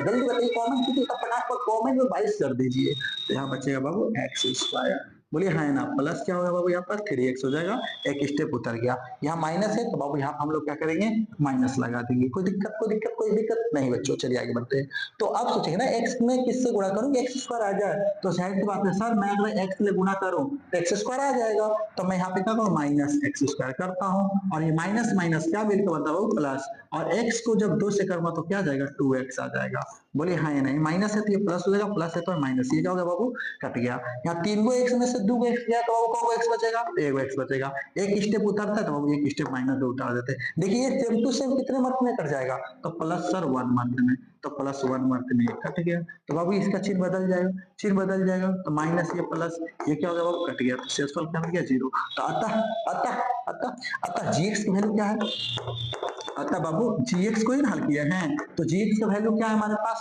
जल्दी बताइए कॉमन, क्योंकि फटाफट कॉमन में 22 कर दीजिए, तो यहाँ बचेगा बाबू x²। बोलिए हाँ ना, प्लस क्या होगा बाबू यहाँ पर 3x हो जाएगा, एक स्टेप उतर गया। यहाँ माइनस है तो बाबू यहाँ हम लोग क्या करेंगे, माइनस लगा देंगे। कोई दिक्कत, कोई दिक्कत, कोई दिक्कत नहीं बच्चों। चलिए आगे बढ़ते हैं। तो अब सोचेंगे ना x में किससे गुणा करूं x² आ जाए, तो जाहिर सी बात है सर मैं अगर x से गुणा करूं तो x² आ जाएगा, तो मैं यहाँ पे क्या करूं माइनस x² करता हूं, और ये माइनस माइनस क्या मिलकर बनता है प्लस, और x को जब 2 से करूंगा तो क्या आ जाएगा 2x आ जाएगा। बोलिए हाँ या नहीं, माइनस है तो ये प्लस हो जाएगा, प्लस है तो माइनस, ये क्या हो गया बाबू कट गया। यहाँ 3 गो x में से 2 x गया तो बाबू कौन x बचेगा, 1 x बचेगा। एक स्टेप उतरता है तो बाबू एक स्टेप माइनस में उतार देते हैं। देखिए ये सेम टू सेम कितने मार्क में कट जाएगा, तो प्लस सर 1 मार्क में, तो प्लस 1 मार्क में कट गया। तो बाबू इसका चिन्ह बदल जाएगा, चिन्ह बदल जाएगा, तो माइनस ये प्लस, ये क्या हो गया बाबू कट गया, तो शेषफल क्या हो गया 0। तो अतः अतः अतः अतः gx की वैल्यू क्या है, अतः बाबू gx को ही हल किया है, तो gx का वैल्यू क्या है हमारे पास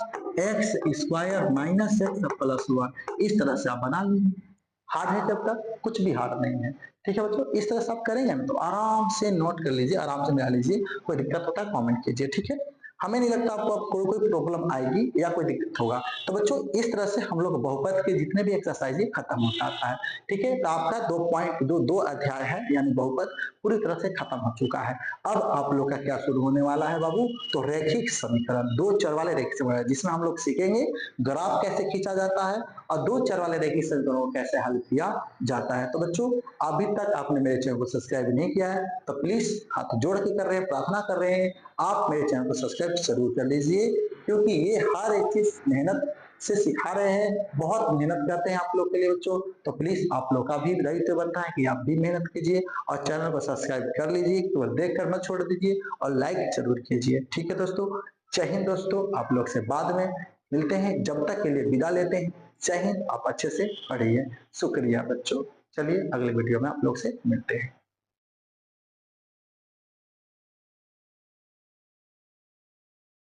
x² माइनस x प्लस 1। इस तरह से आप बना लीजिए, हार्ड है जब तक, कुछ भी हार्ड नहीं है। ठीक है बच्चों, इस तरह से आप करेंगे ना तो आराम से नोट कर लीजिए, आराम से मिला लीजिए। कोई दिक्कत होता है कमेंट कीजिए। ठीक है, हमें नहीं लगता आपको कोई प्रॉब्लम आएगी या कोई दिक्कत होगा। तो बच्चों इस तरह से हम लोग बहुपद के जितने भी एक्सरसाइज है खत्म हो जाता है। ठीक है, तो आपका 2 अध्याय है यानी बहुपद पूरी तरह से खत्म हो चुका है। अब आप लोग का क्या शुरू होने वाला है बाबू, तो रैखिक समीकरण, 2 चर वाले रैखिक समीकरण, जिसमें हम लोग सीखेंगे ग्राफ कैसे खींचा जाता है और 2 चर वाले रैखिक समीकरणों को कैसे हल किया जाता है। तो बच्चों अभी तक आपने मेरे चैनल को सब्सक्राइब नहीं किया है तो प्लीज हाथ जोड़ के कर रहे हैं, प्रार्थना कर रहे हैं, आप मेरे चैनल को सब्सक्राइब जरूर कर लीजिए, क्योंकि ये हर एक चीज मेहनत से सिखा रहे हैं, बहुत मेहनत करते हैं आप लोग के लिए बच्चों। तो प्लीज आप लोग का भी दायित्व बनता है कि आप भी मेहनत कीजिए और चैनल को सब्सक्राइब कर लीजिए, केवल देख कर मत छोड़ दीजिए, और लाइक जरूर कीजिए। ठीक है दोस्तों, जय हिंद दोस्तों, आप लोग से बाद में मिलते हैं, जब तक के लिए विदा लेते हैं। जय हिंद, आप अच्छे से पढ़िए। शुक्रिया बच्चों, चलिए अगले वीडियो में आप लोग से मिलते हैं।